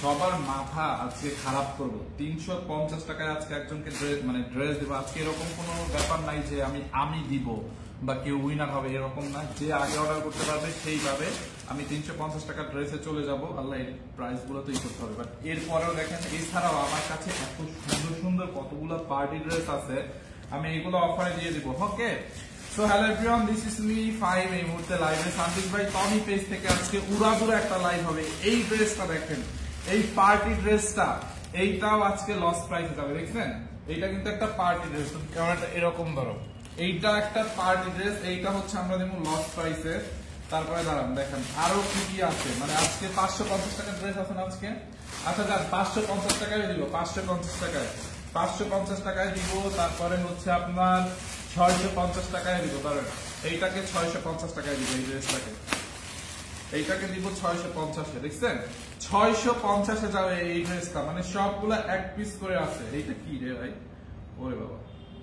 সবার মাথা আজকে খারাপ করব। 350 টাকায় আজকে একজনকে ড্রেস দেবো। আজকে এরকম কোনো ব্যাপার নাই যে আমি দিব বা কেউ উইনার হবে, এরকম না। যে আগে অর্ডার করতে পারবে সেই পাবে। আমি 350 টাকার ড্রেসে চলে যাব। আল্লাহ, এই প্রাইস গুলো তো করতে হবে। বাট এরপরেও দেখেন, এছাড়াও আমার কাছে এত সুন্দর সুন্দর কতগুলো পার্টি ড্রেস আছে, আমি এগুলো অফারে দিয়ে দিব। Okay, so hello everyone, this is me 5। এই মুহূর্তে লাইভে সান্দিক ভাই টমি পেজ থেকে আজকে উড়াদুরা একটা লাইভ হবে। এই ড্রেসটা দেখেন, এই পার্টি ড্রেসটা, এইটাও আজকে লস প্রাইসে যাবে। দেখছেন, এইটা কিন্তু একটা পার্টি ড্রেস। ক্যামেরাটা এরকম ধরো, এইটা একটা পার্টি ড্রেস, এইটা হচ্ছে আমরা দেবো লস প্রাইসে। তারপরে দাঁড়ান, দেখেন আরো কি কি আছে। মানে আজকে 550 টাকার ড্রেস আছে না আজকে। আচ্ছা যান, 550 টাকায় দিব, 550 টাকায়, 550 টাকায় দিব। তারপরে হচ্ছে আপনার 650 টাকায় দিব। ধরেন এইটাকে 650 টাকায় দিব, এই ড্রেসটাকে, এইটাকে দিব 650-এ। দেখছেন, 650-এ যাবে এই ড্রেসটা। মানে সবগুলা এক পিস করে আছে। এইটা কি রে ভাই, ওরে বাবা,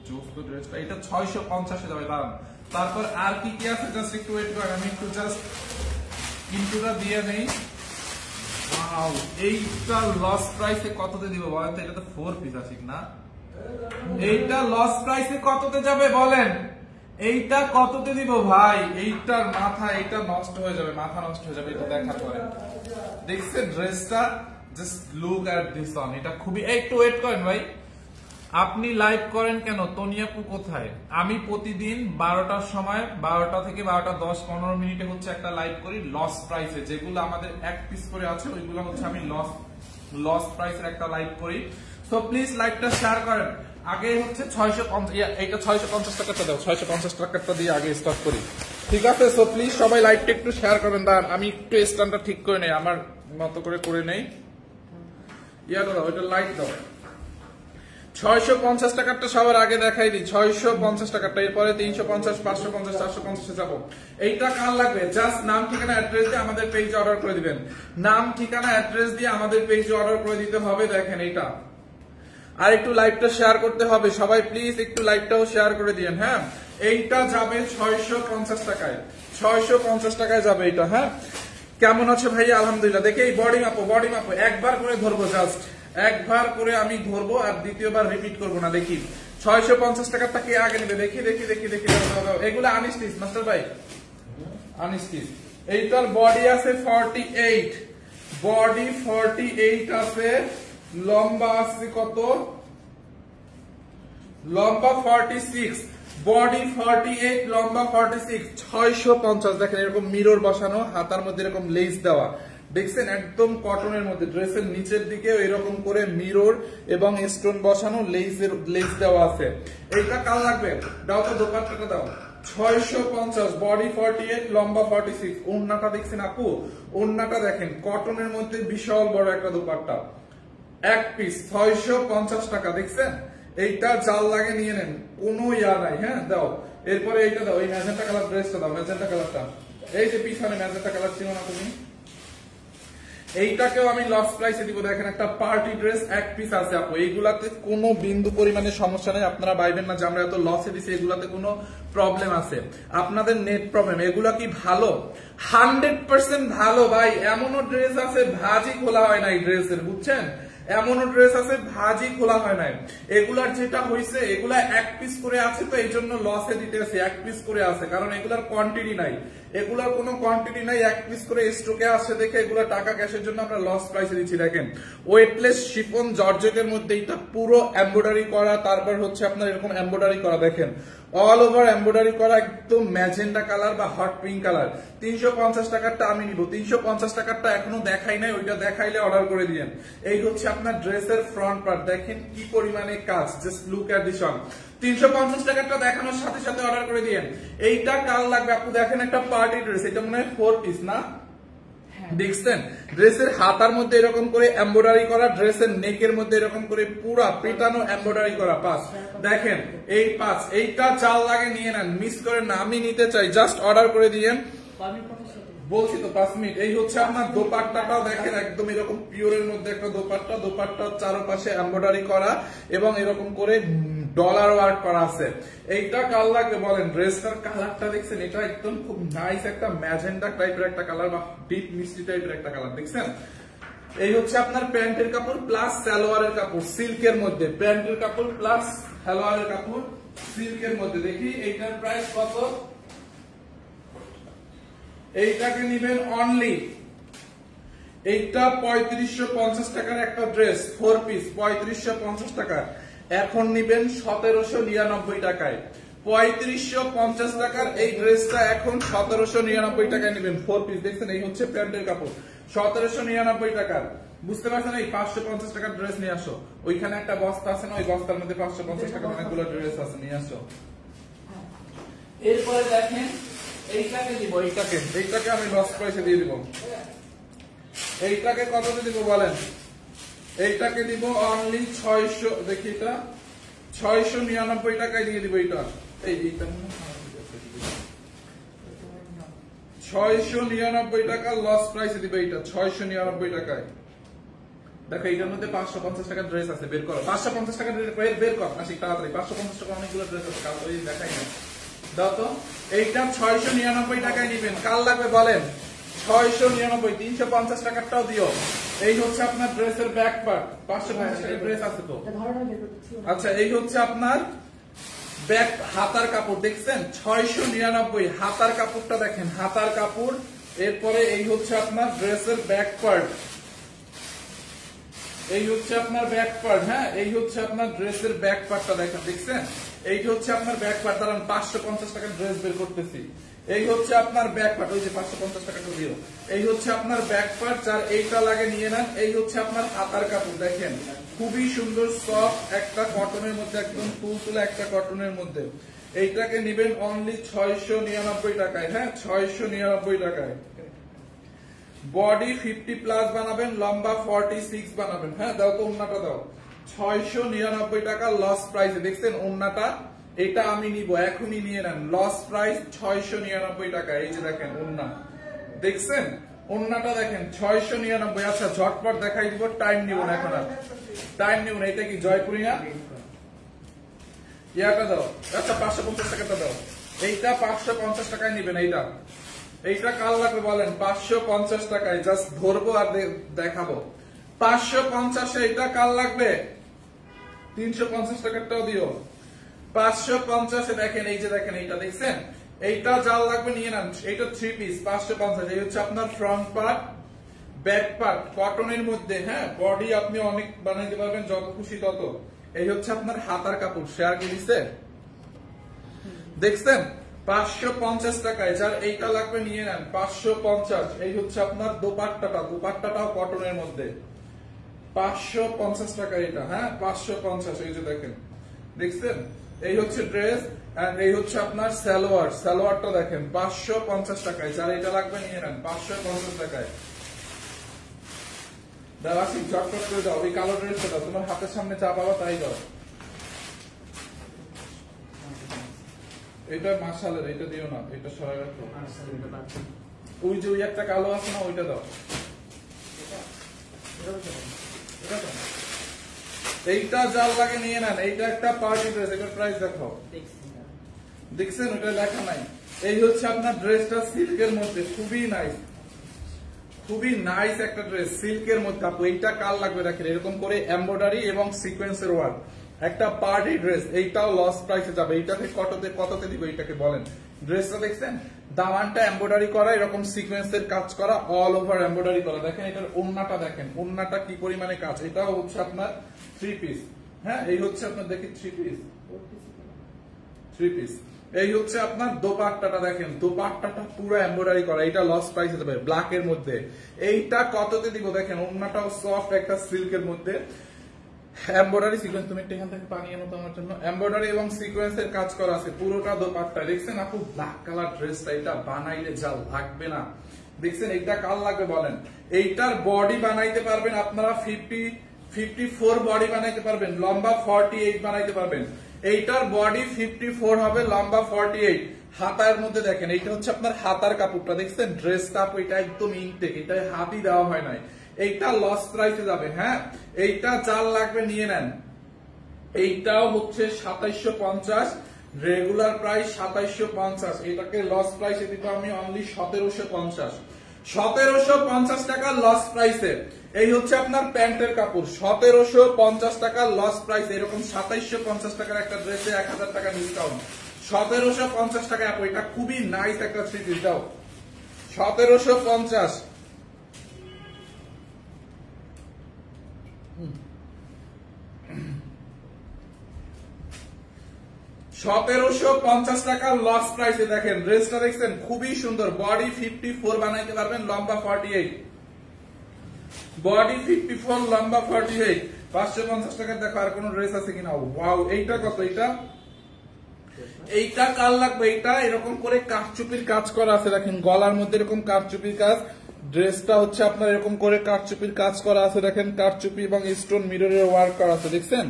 জোস তো ড্রেসটা। এটা 650-এ যাবে। দাঁড়ান, তারপর আর কি কি আছে জাস্ট একটু ওয়েট করেন, আমি একটু জাস্ট ইন্টুটা দিয়ে নেই। ওয়াও, এইটা লস প্রাইসে কততে দিব বলেন তো? এটা তো 4 পিস আছে না? এইটা লস প্রাইসে কততে যাবে বলেন? এইটা কততে দিব ভাই? এইটার মাথা, এইটা নষ্ট হয়ে যাবে, মাথা নষ্ট হয়ে যাবে এটা দেখার পরে। দেখছেন ড্রেসটা, just look at this on. এটা খুবই, একটু ওয়েট করেন ভাই। আপনি লাইভ করেন কেন? তনিয়াপু কোথায়? আমি প্রতিদিন 12টার সময়, 12টা থেকে 12:10-15 মিনিটে হচ্ছে একটা লাইভ করি লস প্রাইসে। যেগুলো আমাদের এক পিস করে আছে ওইগুলো হচ্ছে আমি লস প্রাইসের একটা লাইভ করি। সো প্লিজ লাইভটা শেয়ার করেন। আগে হচ্ছে 650, এইটা 650 টাকাটা দাও, 650 টাকাটা দিয়ে আগে স্টার্ট করি, ঠিক আছে? সো প্লিজ সবাই লাইভটা একটু শেয়ার করেন। দাঁড়ান, আমি একটু স্ট্যান্ডটা ঠিক করে নেই, আমার মতো করে নেই। দাও, ওইটা লাইট দাও। 650 টাকারটা সবার আগে দেখাই দিই, 650 টাকারটা। এরপরে 350, 550, 450-এ যাবো। এইটা কার লাগবে? জাস্ট নাম, ঠিকানা, অ্যাড্রেস দিয়ে আমাদের পেজে অর্ডার করে দিবেন। নাম, ঠিকানা, অ্যাড্রেস দিয়ে আমাদের পেজে অর্ডার করে দিতে হবে। দেখেন এইটা। আর একটু লাইভটা শেয়ার করতে হবে সবাই, প্লিজ একটু লাইভটাও শেয়ার করে দিন। হ্যাঁ, এইটা যাবে 650 টাকায়, 650 টাকায় যাবে এইটা। হ্যাঁ, কেমন আছে ভাই? আলহামদুলিল্লাহ। দেখে এই বডি মাপো, একবার করে ধরবো, জাস্ট একবার করে আমি ধরবো, আর দ্বিতীয়বার রিপিট করবো না। দেখি 650 টাকারটা কে আগে নেবে? দেখি। এগুলো আনস্টিচ মাস্টার ভাই, আনস্টিচ। এইটার বডি আছে 48, বডি 48 আছে। লম্বা আছে কত? লম্বা 46, বডি 48, লম্বা 46, 650। দেখেন এরকম মিরর বসানো, হাতার মধ্যে এরকম লেস দেওয়া। দেখছেন, একদম কটনের মধ্যে। ড্রেসের নিচের দিকে এরকম করে মিরর এবং স্টোন বসানো, লেস দেওয়া আছে। এইটা কাল লাগবে? দাও তো, দোপাট্টাটা দাও। 650, বডি 48, লম্বা 46। ওড়নাটা দেখছেন আপু? ওড়নাটা দেখেন, কটনের মধ্যে বিশাল বড় একটা দোপাট্টা, এক পিস 650 টাকা। দেখছেন, এইটা জাল লাগে নিয়ে নেন, কোনো নাই। হ্যাঁ, দাও। এরপরে এইটা দাও, এই ম্যাজেন্টা কালার ড্রেসটা দাও, ম্যাজেন্টা কালারটা। এই যে পিছনে ম্যাজেন্টা কালার ছিল না তুমি, এইটাকেও আমি লস প্রাইসে দিব। দেখেন, একটা পার্টি ড্রেস এক পিস আছে আপু। এইগুলাতে কোনো বিন্দু পরিমাণে সমস্যা নেই। আপনারা ভাইবেন না যে আমরা এত লসে দিচ্ছি, এগুলাতে কোনো প্রবলেম আছে, আপনাদের নেট প্রবলেম। এগুলা কি ভালো? 100% ভালো ভাই। এমনও ড্রেস আছে ভাজি খোলা হয় না এই ড্রেসের, বুঝছেন? এমনও ড্রেস আছে ভাজি খোলা হয় নাই। এগুলার যেটা হয়েছে, এগুলা এক পিস করে আছে, তো এই জন্য লসে দিতেছে। এক পিস করে আছে কারণ এগুলার কোয়ান্টিটি নাই, এগুলার কোনো কোয়ান্টিটি নাই, এক পিস করে স্টকে আসে দেখে এগুলা টাকা ক্যাশের জন্য আমরা লস প্রাইসে দিচ্ছি। দেখেন, ওয়েটলেস শিফন জর্জেটের মধ্যে এটা পুরো এমব্রয়ডারি করা, তারপর হচ্ছে আপনার এরকম এমব্রয়ডারি করা। দেখেন, অল ওভার এমব্রয়ডারি করা, একদম ম্যাজেন্টা কালার বা হট পিঙ্ক কালার। 350 টাকারটা আমি নিব। 350 টাকারটা এখনো দেখাই নাই, ওইটা দেখাইলে অর্ডার করে দিয়েন। এই হচ্ছে আপনার ড্রেসের ফ্রন্ট পার্ট। দেখেন কি পরিমাণে কাজ, just look at this on. 350 টাকারটা দেখানোর সাথে সাথে অর্ডার করে দিয়েন। এইটা কাল লাগবে আপু? দেখেন, একটা পার্টি ড্রেস, এটা মনে হয় 4 পিস না? দেখছেন, ড্রেসের হাতার মধ্যে এরকম করে এমব্রয়ডারি করা, ড্রেসের নেকের মধ্যে এরকম করে পুরা পেটানো এমব্রয়ডারি করা পাঁচ। দেখেন এই পাঁচ, এইটা চাল লাগে নিয়ে নেন, মিস করেন না। আমি নিতে চাই, জাস্ট অর্ডার করে দিয়েন। বলছি তো 5 মিনিট। এই হচ্ছে আপনার দোপাট্টাটাও দেখেন, একদম এরকম পিওরের মধ্যে একটা দোপাট্টা। দোপাট্টার চারপাশে এমব্রয়ডারি করা এবং এরকম করে ডলার ওয়ার্ক করা আছে। এইটা কাল লাগবে বলেন? ড্রেসটার কালারটা দেখছেন, এটা একদম খুব নাইস একটা ম্যাজেন্টা টাইপের একটা কালার বা ডিপ মিষ্টি টাইপের একটা কালার। দেখছেন, এই হচ্ছে আপনার প্যান্টের কাপড় প্লাস সালোয়ারের কাপড় সিল্কের মধ্যে, প্যান্টের কাপড় প্লাস সালোয়ারের কাপড় সিল্কের মধ্যে। দেখি এইটার প্রাইস কত, এইটাকে নিবেন অনলি, এইটা 3550 টাকার একটা ড্রেস 4 পিস 3550 টাকা, এখন নিবেন 1799 টাকায়। 3550 টাকার এই ড্রেসটা এখন 1799 টাকায় নেবেন 4 পিস। দেখছেন এই হচ্ছে প্যান্টের কাপড় 1799 টাকার। বুঝতে পারছেন? এই 550 টাকার ড্রেস নিয়ে আসো, ওইখানে একটা বস্তা আছে না, ওই বস্তার মধ্যে 550 টাকার অনেকগুলো ড্রেস আছে, নিয়ে আসো। এরপরে দেখেন এইটাকে দিব, এইটাকে আমি লস প্রাইসে দিয়ে দিব। এইটাকে কততে দিব বলেন? এইটাকে দিব অনলি 600, দেখি এটা 699 টাকায় দিয়ে দিব। এইটা এইটা 699 টাকা লস প্রাইসে দিবে, এইটা 699 টাকায়। দেখো এইটার মধ্যে 550 টাকার ড্রেস আছে, বের করো 550 টাকার ড্রেস বের কর, আসি তাড়াতাড়ি। 550 টাকা অনেকগুলো ড্রেস আছে, কাল ওই দেখাই না, দাও তো। এইটা 699 টাকায় নিবেন, কাল লাগবে বলেন? 699, 350 টাকারটাও দিও। এই হচ্ছে আপনার ড্রেসের ব্যাক পার্ট, 550 টাকার ড্রেস আছে তো। আচ্ছা, এই হচ্ছে আপনার ব্যাক হাতার কাপড়, দেখছেন 699, হাতার কাপড়টা দেখেন, হাতার কাপড়। এরপরে এই হচ্ছে আপনার ড্রেসের ব্যাক পার্ট, এই হচ্ছে আপনার ব্যাক পার্ট। হ্যাঁ, এই হচ্ছে আপনার ড্রেসের ব্যাক পার্টটা দেখেন, দেখছেন? এইটা হচ্ছে আপনার ব্যাক পার্ট। দাঁড়ান 550 টাকার ড্রেস বের করতেছি। এই হচ্ছে আপনার ব্যাক পার্ট, ওই যে 550 টাকা দিও। এই হচ্ছে আপনার ব্যাক পার্ট, যার এইটা লাগে নিয়ে নেন। এই হচ্ছে আপনার হাতার কাপড়, দেখেন খুবই সুন্দর সফট একটা কটনের মধ্যে, একদম তুলতুলে একটা কটনের মধ্যে। এইটাকে নিবেন অনলি 699 টাকায়। হ্যাঁ, 699 টাকায়। বডি 50 প্লাস বানাবেন, লম্বা 46 বানাবেন। হ্যাঁ, দাও তো ওন্নাটা দাও। 699 টাকা লস প্রাইসে, দেখছেন ওন্নাটা? এটা আমি নিব, এখনই নিয়ে নেন, লস প্রাইস 699 টাকা। এই যে দেখেন ওন্না, দেখছেন ওন্নাটা দেখেন 699। আচ্ছা, ঝটপট দেখাই দিব, টাইম নিব না এখন, আর টাইম নিব না। এটা কি জয়পুরি না? ইয়াটা দাও। আচ্ছা, 550 টাকাটা দাও। এইটা 550 টাকায় নিবেন। এইটা কাল লাগবে বলেন? 550 টাকায়, জাস্ট ধরবো আর দেখাবো। 550 এইটা কাল লাগবে? 350 টাকারটাও দিও। 550 দেখেন, এই যে দেখেন এইটা, দেখছেন? এইটা জাল লাগবে নিয়ে নেন। এইটা 3 পিস 550। এই হচ্ছে আপনার ফ্রন্ট পার্ট, ব্যাক পার্ট কটনের মধ্যে। হ্যাঁ, বডি আপনি অনেক বানাইতে পারবেন, যত খুশি তত। এই হচ্ছে আপনার হাতার কাপড়, শেয়ার করিছে, দেখছেন? 550 টাকায়, যার এইটা লাগবে নিয়ে নেন 550। এই হচ্ছে আপনার দোপাট্টাটাও কটনের মধ্যে, 550 টাকা এটা। হ্যাঁ, 550। এই যে দেখেন, দেখছেন? এই হচ্ছে ড্রেস, এন্ড এই হচ্ছে আপনার সালোয়ারটা দেখেন 550 টাকায়, যার এটা লাগবে নিয়ে নেন 550 টাকায়। দাঁড়াচ্ছি, চটপট করে দাও। ওই কালো ড্রেসটা দাও, তোমার হাতের সামনে চা পাবা তাই দাও। এটা মাশাআল্লাহ, এটা দিও না, এটা সরাই রাখো। ওই যে ওই একটা কালো আছে না, ওইটা দাও। এইটা জাল লাগে নিয়ে নেন। এইটা একটা পার্টি ড্রেস, এটার প্রাইস দেখাও। দেখছেন, ওটা লেখা নাই। এই হচ্ছে আপনার ড্রেসটা সিল্কের মধ্যে, খুবই নাইস একটা ড্রেস সিল্কের মধ্যে। আপু এইটা কাল লাগবে দেখেন, এরকম করে এমব্রয়ডারি এবং সিকোয়েন্সের ওয়ার্ক, একটা পার্টি ড্রেস। এইটাও লস প্রাইসে যাবে। এইটাকে কততে দিব এইটাকে বলেন? ড্রেসটা দেখছেন, দামানটা এমব্রয়ডারি করা, এরকম সিকোয়েন্সের কাজ করা, অল ওভার এমব্রয়ডারি করা। দেখেন এটার ওন্নাটা দেখেন, ওন্নাটা কি পরিমাণে কাজ। এটাও হচ্ছে আপনার 3 পিস। হ্যাঁ, এই হচ্ছে আপনার দেখি 3 পিস। এই হচ্ছে আপনার দোপাট্টাটা দেখেন, দোপাট্টাটা পুরো এমব্রয়ডারি করা। এটা লস প্রাইসে দেবে, ব্ল্যাক এর মধ্যে। এইটা কততে দিব দেখেন? ওন্নাটাও সফট একটা সিল্কের মধ্যে, এমব্রয়ডারি সিকোয়েন্স। তুমি এখান থেকে পানি এনো তো আমার জন্য। এমব্রয়ডারি এবং সিকোয়েন্সের কাজ করা আছে পুরোটা দোপাট্টা। দেখছেন আপু, ব্ল্যাক কালার ড্রেসটা, এটা বানাইলে জাল লাগবে না। দেখছেন, এইটা কাল লাগবে বলেন? এইটার বডি বানাইতে পারবেন আপনারা 54 বডি বানাইতে পারবেন, লম্বা 48 বানাইতে পারবেন। এইটার বডি 54 হবে, লম্বা 48। হাতার মধ্যে দেখেন, এইটা হচ্ছে আপনার হাতার কাপড়টা, দেখছেন? ড্রেসটা এটা একদম ইনটেক, এটা হাতই দেওয়া হয় নাই। এইটা লস প্রাইসে যাবে। হ্যাঁ, এইটা জাল লাগবে নিয়ে নেন। এইটাও হচ্ছে 2750, রেগুলার প্রাইস 2750। এটাকে লস প্রাইসে দিব আমি অনলি 1750। 1750 টাকা লস প্রাইসে এই হচ্ছে আপনার প্যান্টের কাপড়, 1750 টাকা লস প্রাইস। এরকম 2750 টাকার একটা ড্রেসে 1000 টাকা ডিসকাউন্ট, 1750 টাকা। এটা খুবই নাইস একটা থ্রি পিস দাও, 1750। 1750 টাকা লস প্রাইসে দেখেন ড্রেসটা, দেখছেন খুবই সুন্দর। বডি 54 বানাইতে পারবেন, লম্বা 48, বডি 54, লম্বা 48। 550 টাকার দেখো আর কোন ড্রেস আছে কিনা। ওয়াও, এইটা কত? এইটা কাল লাগবে। এইটা এরকম করে কারচুপির কাজ করা আছে, দেখেন গলার মধ্যে এরকম কারচুপির কাজ। ড্রেসটা হচ্ছে আপনার এরকম করে কারচুপির কাজ করা আছে, দেখেন কারচুপি এবং স্টোন মিররের ওয়ার্ক করা আছে, দেখছেন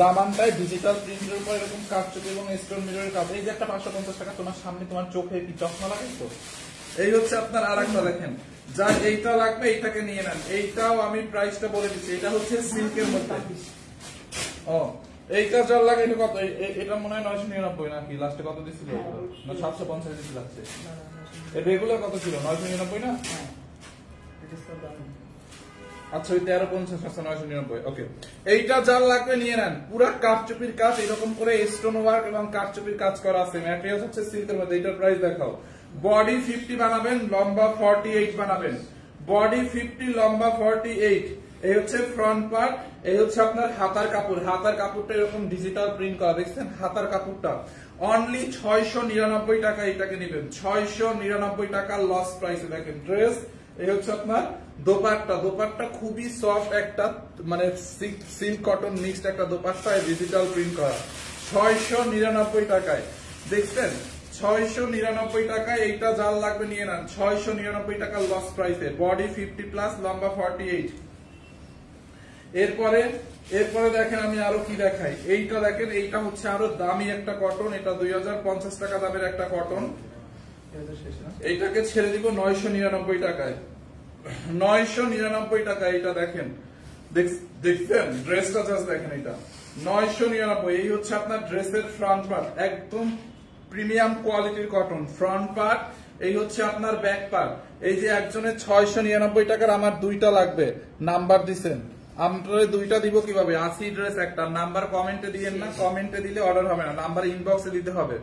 দামানটায় ডিজিটাল প্রিন্টের উপর এরকম কারচুপি এবং স্টোন মিররের কাজ। এই যে একটা 550 টাকা, তোমার সামনে তোমার চোখে কি চশমা লাগাইছো? এই হচ্ছে আপনার আরেকটা, দেখেন যার এইটা লাগবে এইটাকে নিয়ে নেন। এইটাও আমি প্রাইসটা বলে দিচ্ছি, এটা হচ্ছে সিল্কের মধ্যে। ও, এইটা যার লাগে এটা কত? এটা মনে হয় 999 নাকি? লাস্টে কত দিছিল? না 750 দিছিল লাস্টে। এর রেগুলার কত ছিল? 999 না? আচ্ছা, ওই 1350 আছে 999। ওকে, এইটা যার লাগবে নিয়ে নেন। পুরা কারচুপির কাজ এরকম করে স্টোন ওয়ার্ক এবং কারচুপির কাজ করা আছে। ম্যাটেরিয়াল হচ্ছে সিল্কের মধ্যে। এটার প্রাইস দেখাও। বডি 50 বানাবেন, লম্বা 48 বানাবেন। বডি 50, লম্বা 48। এই হচ্ছে ফ্রন্ট পার্ট, এই হচ্ছে আপনার হাতার কাপড়। হাতার কাপড়টা এরকম ডিজিটাল প্রিন্ট করা, দেখছেন হাতার কাপড়টা। অনলি 699 টাকা এটাকে নেবেন, 699 টাকা লস প্রাইসে। দেখেন ড্রেস, এই হচ্ছে আপনার দোপাট্টা। দোপাট্টা খুবই সফট একটা, মানে সিল্ক কটন মিক্সড একটা দোপাট্টা, ডিজিটাল প্রিন্ট করা, 699 টাকায়। দেখছেন 699 টাকায়। এইটা যার লাগবে নিয়ে নেন, 699 টাকা লস প্রাইসে। বডি 50+, লম্বা 48। এরপরে দেখেন আমি আরো কি দেখাই। এইটা দেখেন, এইটা হচ্ছে আরো দামি একটা কটন। এটা 2050 টাকা দামের একটা কটন। এইটাকে ছেড়ে দিব 999 টাকায়, 999 টাকা। এটা দেখেন, দেখছেন ড্রেসটা জাস্ট দেখেন, এটা 999। এই হচ্ছে আপনার ড্রেসের ফ্রন্ট পার্ট, একদম প্রিমিয়াম কোয়ালিটির কটন ফ্রন্ট পার্ট। এই হচ্ছে আপনার ব্যাক পার্ট। এই যে একজনের 699 টাকার, আমার দুইটা লাগবে, নাম্বার দিছেন, আমরা দুইটা দিব কিভাবে? 80 ড্রেস একটা, নাম্বার কমেন্টে দিয়েন না, কমেন্টে দিলে অর্ডার হবে না, নাম্বার ইনবক্সে দিতে হবে।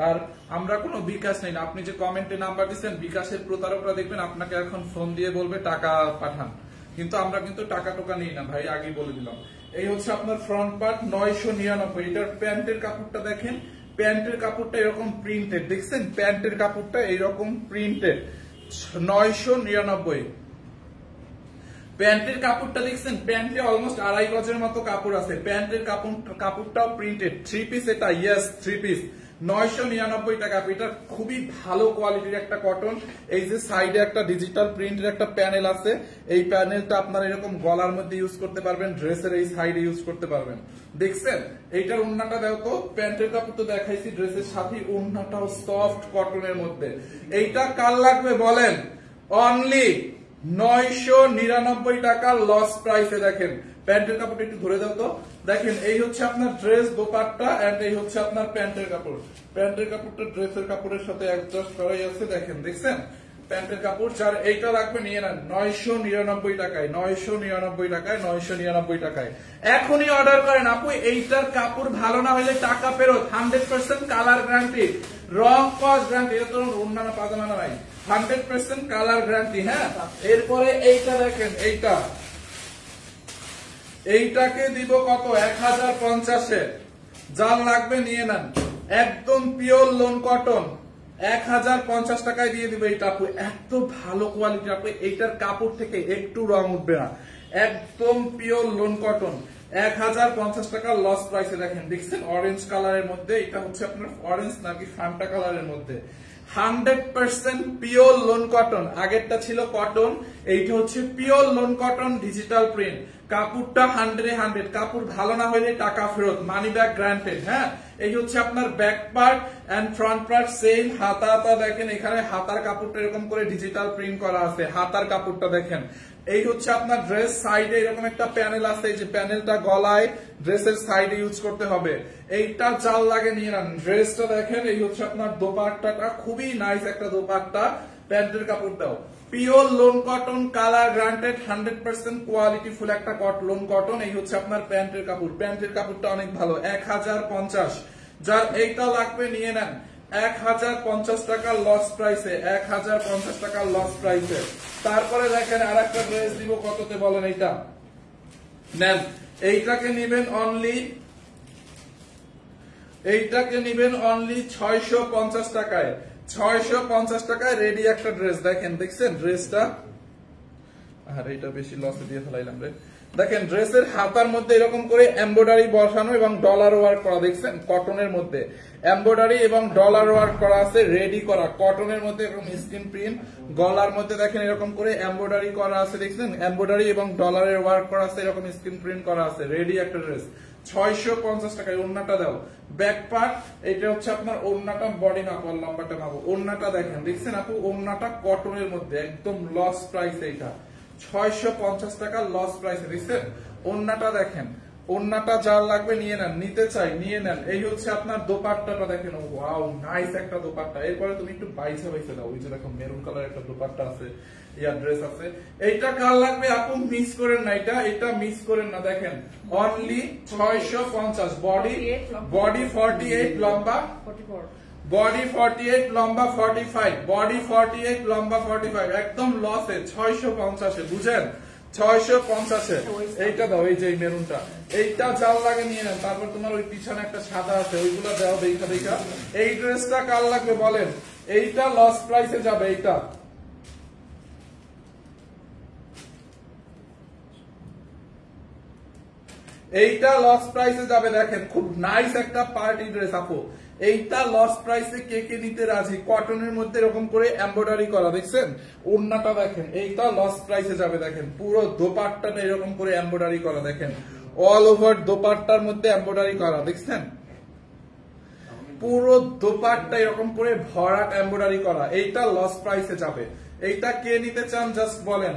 আর আমরা কোনো বিকাশ নেই না, আপনি যে কমেন্টে নাম্বার দিচ্ছেন, বিকাশের প্রতারকরা দেখবেন আপনাকে এখন ফোন দিয়ে বলবে টাকা পাঠান, কিন্তু আমরা কিন্তু টাকা টোকা নিই না ভাই, আগেই বলে দিলাম। এই হচ্ছে আপনার ফ্রন্ট পার্ট, 999। এটার প্যান্টের কাপড়টা দেখেন, প্যান্টের কাপড়টা এরকম প্রিন্টেড, দেখছেন প্যান্টের কাপড়টা এইরকম প্রিন্টেড, 999। প্যান্টের কাপড়টা দেখছেন, প্যান্টে অলমোস্ট 2.5 গজের মতো কাপড় আছে। প্যান্টের কাপড়টাও প্রিন্টেড, 3 পিস এটা, ইয়েস 3 পিস, 999 টাকা। এটা খুবই ভালো কোয়ালিটির একটা কটন। এই যে সাইডে একটা ডিজিটাল প্রিন্টের একটা প্যানেল আছে, এই প্যানেলটা আপনারা এরকম গলার মধ্যে ইউজ করতে পারবেন, ড্রেসের এই সাইডে ইউজ করতে পারবেন। দেখছেন এইটার ওড়নাটা দেখো তো, প্যান্টের কাপড় তো দেখাইছি, ড্রেসের সাথে ওড়নাটাও সফট কটনের মধ্যে। এইটা কার লাগবে বলেন? অনলি 999 টাকা লস প্রাইসে। দেখেন প্যান্টের কাপড়টা একটু ধরে দাও তো, দেখেন এই হচ্ছে আপনার ড্রেস দোপাট্টা, এন্ড এই হচ্ছে আপনার প্যান্টের কাপড়। প্যান্টের কাপড়টা ড্রেসের কাপড়ের সাথে অ্যাডজাস্ট করাই আছে, দেখেন দেখছেন প্যান্টের কাপড়। যার এইটা লাগবে নিয়ে নেন 999 টাকায়, 999 টাকায়, 999 টাকায়। এখনই অর্ডার করেন আপু। এইটার কাপড় ভালো না হলে টাকা ফেরত, 100% কালার গ্যারান্টি, রং কস গ্যারান্টি। এটা তো অন্যান্য পাজামা নাই, 100% কালার গ্যারান্টি। হ্যাঁ, এরপরে এইটা দেখেন, এইটাকে দিব কত? 1050-এ। যার লাগবে নিয়ে নেন, একদম পিওর লোন কটন, 1050 টাকায় দিয়ে দিব এইটা আপু। এত ভালো কোয়ালিটি আপু, এইটার কাপড় থেকে একটু রং উঠবে না, একদম পিওর লোন কটন, 1050 টাকা লস প্রাইসে। দেখেন দেখছেন অরেঞ্জ কালারের মধ্যে, এটা হচ্ছে আপনার অরেঞ্জ নাকি ফান্টা কালারের মধ্যে, 100% পিওর লোন কটন। আগেরটা ছিল কটন, এইটা হচ্ছে pure loan cotton digital print. কাপড়টা 100 কাপড় ভালো না হলে টাকা ফেরত, মানি ব্যাক গ্যারান্টেড। হ্যাঁ, এই হচ্ছে আপনার back part and front part same. হাতা দেখেন, এখানে হাতার কাপড়টা এরকম করে ডিজিটাল প্রিন্ট করা আছে, হাতার কাপড়টা দেখেন। এই হচ্ছে আপনার ড্রেস, সাইডে এরকম একটা প্যানেল আছে, এই যে প্যানেলটা গলায় ড্রেসের সাইডে ইউজ করতে হবে। এইটা জাল লাগে নিয়ে নেন। ড্রেসটা দেখেন, এই হচ্ছে আপনার দোপাট্টাটা, খুবই নাইস একটা দোপাট্টা। প্যান্টের কাপড় দাও, pure loan cotton, colour granted, 100% quality full একটা লোন কটন। এই হচ্ছে আপনার প্যান্টের কাপড়, প্যান্টের কাপড়টা অনেক ভালো। 1050, যার এইটা লাগবে নিয়ে নেন 1050 টাকা লস প্রাইসে, 1050 টাকা লস প্রাইসে। তারপরে দেখেন আর একটা ড্রেস দিব কততে বলেন, এইটা নেন, এইটাকে নিবেন অনলি, এইটাকে নিবেন অনলি 650 টাকায়, 650 টাকায় রেডি একটা ড্রেস। দেখেন, দেখছেন ড্রেসটা, আর এটা বেশি লসে দিয়ে ফেলাইলাম রে। দেখেন ড্রেসের হাতার মধ্যে এরকম করে এমব্রয়ডারি বসানো এবং ডলার ওয়ার্ক করা, দেখছেন কটনের মধ্যে এমব্রয়ডারি এবং ডলার ওয়ার্ক করা আছে, রেডি করা কটনের মধ্যে এরকম স্ক্রিন প্রিন্ট। গলার মধ্যে দেখেন এরকম করে এমব্রয়ডারি করা আছে, দেখছেন এমব্রয়ডারি এবং ডলারের ওয়ার্ক করা আছে, এরকম স্ক্রিন প্রিন্ট করা আছে, রেডি একটা ড্রেস 650 টাকায়। ওড়নাটা দাও, ব্যাক পার্ট, এটা হচ্ছে আপনার ওড়নাটা, বডি মাপ আর লম্বাটা মাপো। ওড়নাটা দেখেন, দেখছেন আপু ওড়নাটা কটনের মধ্যে একদম লস প্রাইস, এইটা 650 টাকা লস প্রাইসে, দেখছেন ওড়নাটা দেখেন। ওড়নাটা যার লাগবে নিয়ে নেন, নিতে চাই নিয়ে নেন। এই হচ্ছে আপনার দোপাট্টাটা দেখেন, ওয়াও নাইস একটা দোপাট্টা। এরপরে তুমি একটু বাইসে বাইসে দাও, ওই যে দেখো মেরুন কালার একটা দোপাট্টা আছে, ইয়ার ড্রেস আছে। এইটা কার লাগবে আপু, মিস করেন না, এটা মিস করেন না। দেখেন অনলি 650, বডি 48, লম্বা 44, বডি 48, লম্বা 45, বডি 48, লম্বা 45, একদম লসে 650, বুঝেন 650। এইটা দাও, এই যে মেরুনটা, এইটা যার লাগে নিয়ে নেন। তারপর তোমার ওই পিছনে একটা সাদা আছে, ওইগুলো দাও, দেখা দেখা। এই ড্রেসটা কার লাগবে বলেন, এইটা লস প্রাইসে যাবে, এইটা এইটা লস প্রাইসে যাবে। দেখেন খুব নাইস একটা পার্টি ড্রেস আপু, এইটা লস প্রাইসে কে কে নিতে রাজি? কটনের মধ্যে এরকম করে এমব্রয়ডারি করা, দেখছেন ওড়নাটা দেখেন, এইটা লস প্রাইসে যাবে। দেখেন পুরো দোপাট্টাটা এরকম করে এমব্রয়ডারি করা, দেখেন অল ওভার দোপাট্টার মধ্যে এমব্রয়ডারি করা, দেখছেন পুরো দোপাট্টা এরকম করে ভরাট এমব্রয়ডারি করা, এইটা লস প্রাইসে যাবে। এইটা কে নিতে চান জাস্ট বলেন,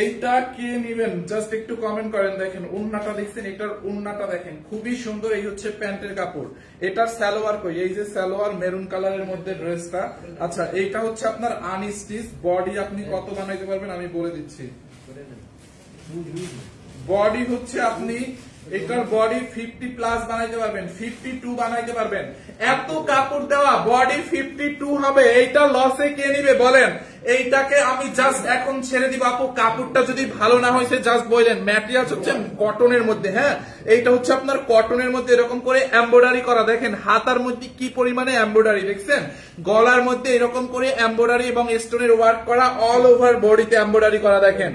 এইটা কে নিবেন জাস্ট একটু কমেন্ট করেন। দেখেন ওড়নাটা দেখছেন, এটার ওড়নাটা দেখেন খুবই সুন্দর। এই হচ্ছে প্যান্টের কাপড়, এটার সালোয়ার কই, এই যে সালোয়ার মেরুন কালারের মধ্যে ড্রেসটা। আচ্ছা এইটা হচ্ছে আপনার আনস্টিচ, বডি আপনি কত বানাইতে পারবেন আমি বলে দিচ্ছি। বডি হচ্ছে আপনি এটার বডি 50+ বানাইতে পারবেন, 52 বানাইতে পারবেন। এত কাপড় দেওয়া বডি 52 হবে, এইটা লসে কে নিবে বলেন? এইটাকে আমি জাস্ট এখন ছেড়ে দিব আপু। কাপড়টা যদি ভালো না হয়েছে জাস্ট বললেন, ম্যাটেরিয়াল হচ্ছে কটনের মধ্যে, হ্যাঁ এইটা হচ্ছে আপনার কটনের মধ্যে এরকম করে এমব্রয়ডারি করা। দেখেন হাতার মধ্যে কি পরিমাণে এমব্রয়ডারি, দেখছেন গলার মধ্যে এরকম করে এমব্রয়ডারি এবং স্টোনের ওয়ার্ক করা, অল ওভার বডিতে এমব্রয়ডারি করা। দেখেন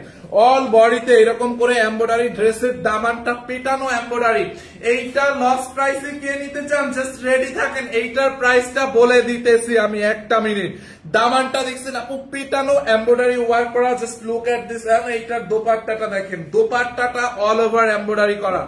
অল বডিতে এরকম করে এমব্রয়ডারি, ড্রেসের দামানটা পেটানো এমব্রয়ডারি। এইটা লস প্রাইসে কে নিতে চান জাস্ট রেডি থাকেন, এইটার প্রাইসটা বলে দিতেছি আমি, একটা মিনিট। দামানটা দেখছেন আপু পেটানো এমব্রয়ডারি ওয়ার্ক করা, জাস্ট লুক এট দিস। এইটার দোপাট্টাটা দেখেন, দোপাট্টাটা অল ওভার এমব্রয়ডারি করা।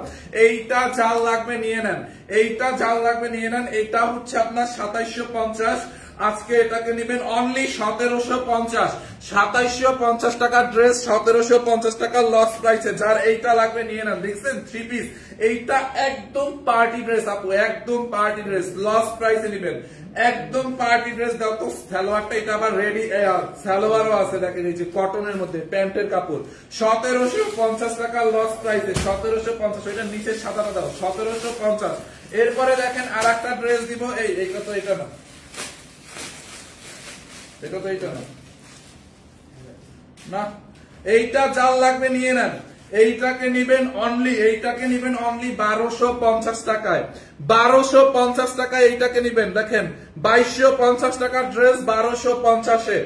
এইটা জাল লাগবে নিয়ে নেন, এইটা জাল লাগবে নিয়ে নেন। এটা হচ্ছে আপনার 2750, আজকে এটাকে নেবেন অনলি 1750, 2750 টাকা ড্রেস, 1750 টাকা লস প্রাইসে। যার এইটা লাগবে নিয়ে নেন। দেখছেন 3 পিস, এইটা একদম পার্টি ড্রেস আপু, একদম পার্টি ড্রেস, লস প্রাইসে নেবেন, একদম পার্টি ড্রেস। দাও তো সালোয়ারটা, এটা আবার রেডি সালোয়ারও আছে, দেখেন এই যে কটনের মধ্যে প্যান্টের কাপড়, 1750 টাকা লস প্রাইসে, 1750। এটা নিচের সাদাটা দাও, 1750। এরপরে দেখেন আর একটা ড্রেস দিব, এইটা তো এটা না, এটা তো এইটা না, এইটা জাল লাগবে নিয়ে নেন। এইটাকে নিবেন অনলি, এইটাকে নিবেন অনলি 1250 টাকায়, 1250 টাকায় এইটাকে নিবেন। দেখেন 2250 টাকার ড্রেস 1250-এ,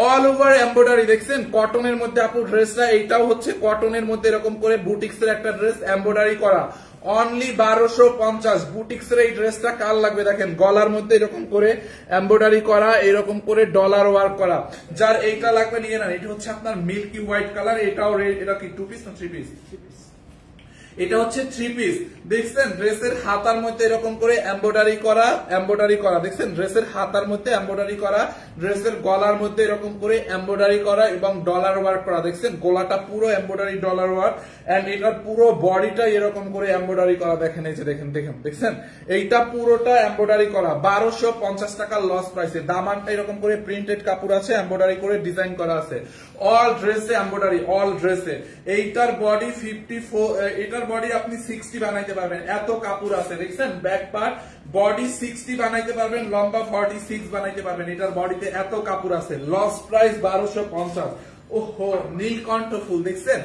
অল ওভার এমব্রয়ডারি। দেখছেন কটনের মধ্যে আপু ড্রেসটা, এইটাও হচ্ছে কটনের মধ্যে এরকম করে বুটিক্সের একটা ড্রেস এমব্রয়ডারি করা, অনলি 1250। বুটিক্সের এই ড্রেসটা কার লাগবে? দেখেন গলার মধ্যে এরকম করে এমব্রয়ডারি করা, এরকম করে ডলার ওয়ার্ক করা। যার এইটা লাগবে নিয়ে নেন। এটা হচ্ছে আপনার মিল্কি হোয়াইট কালার, এটাও এটা কি 2 পিস না 3 পিস? এটা হচ্ছে 3 পিস। দেখছেন ড্রেসের হাতার মধ্যে এরকম করে এমব্রয়ডারি করা দেখছেন, ড্রেসের হাতার মধ্যে এমব্রয়ডারি করা, ড্রেসের গলার মধ্যে এরকম করে এমব্রয়ডারি করা এবং ডলার ওয়ার্ক করা। দেখছেন গলাটা পুরো এমব্রয়ডারি ডলার ওয়ার্ক, এন্ড এটার পুরো বডিটা এরকম করে এমব্রয়ডারি করা। দেখেন এই যে দেখছেন এইটা পুরোটা এমব্রয়ডারি করা 1250 টাকা লস প্রাইসে। দামানটা এরকম করে প্রিন্টেড কাপড় আছে, এমব্রয়ডারি করে ডিজাইন করা আছে। অল ড্রেসে এমব্রয়ডারি, অল ড্রেসে। এইটার বডি 54, এটার বডি আপনি 60 বানাইতে পারবেন, এত কাপড় আছে। দেখছেন ব্যাক পার্ট বডি 60 বানাইতে পারবেন, লম্বা 46 বানাইতে পারবেন, এটার বডিতে এত কাপড় আছে। Loss price 1250। ওহো নীলকণ্ঠ ফুল দেখছেন,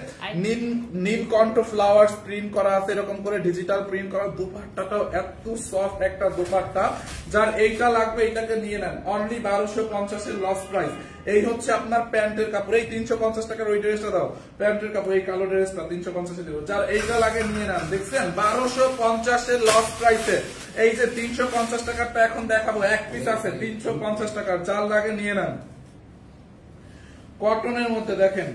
নীলকণ্ঠ ফ্লাওয়ার্স প্রিন্ট করা আছে, এরকম করে ডিজিটাল প্রিন্ট করা। দুপাট্টাটাও এত সফট একটা দুপাট্টা, যার এইটা লাগবে এটাকে নিয়ে নেন, অনলি 1250 এর লস প্রাইস। এই হচ্ছে আপনার প্যান্টের কাপড়, এই 350 টাকার ওই ড্রেসটা দাও, প্যান্টের কাপড় এই কালো ড্রেসটা 350 এ দিব, যার এইটা লাগে নিয়ে নেন। দেখছেন 1250 এর লস প্রাইসে। এই যে 350 টাকারটা এখন দেখাবো, এক পিস আছে 350 টাকার, যার লাগে নিয়ে নেন। কটনের মধ্যে দেখেন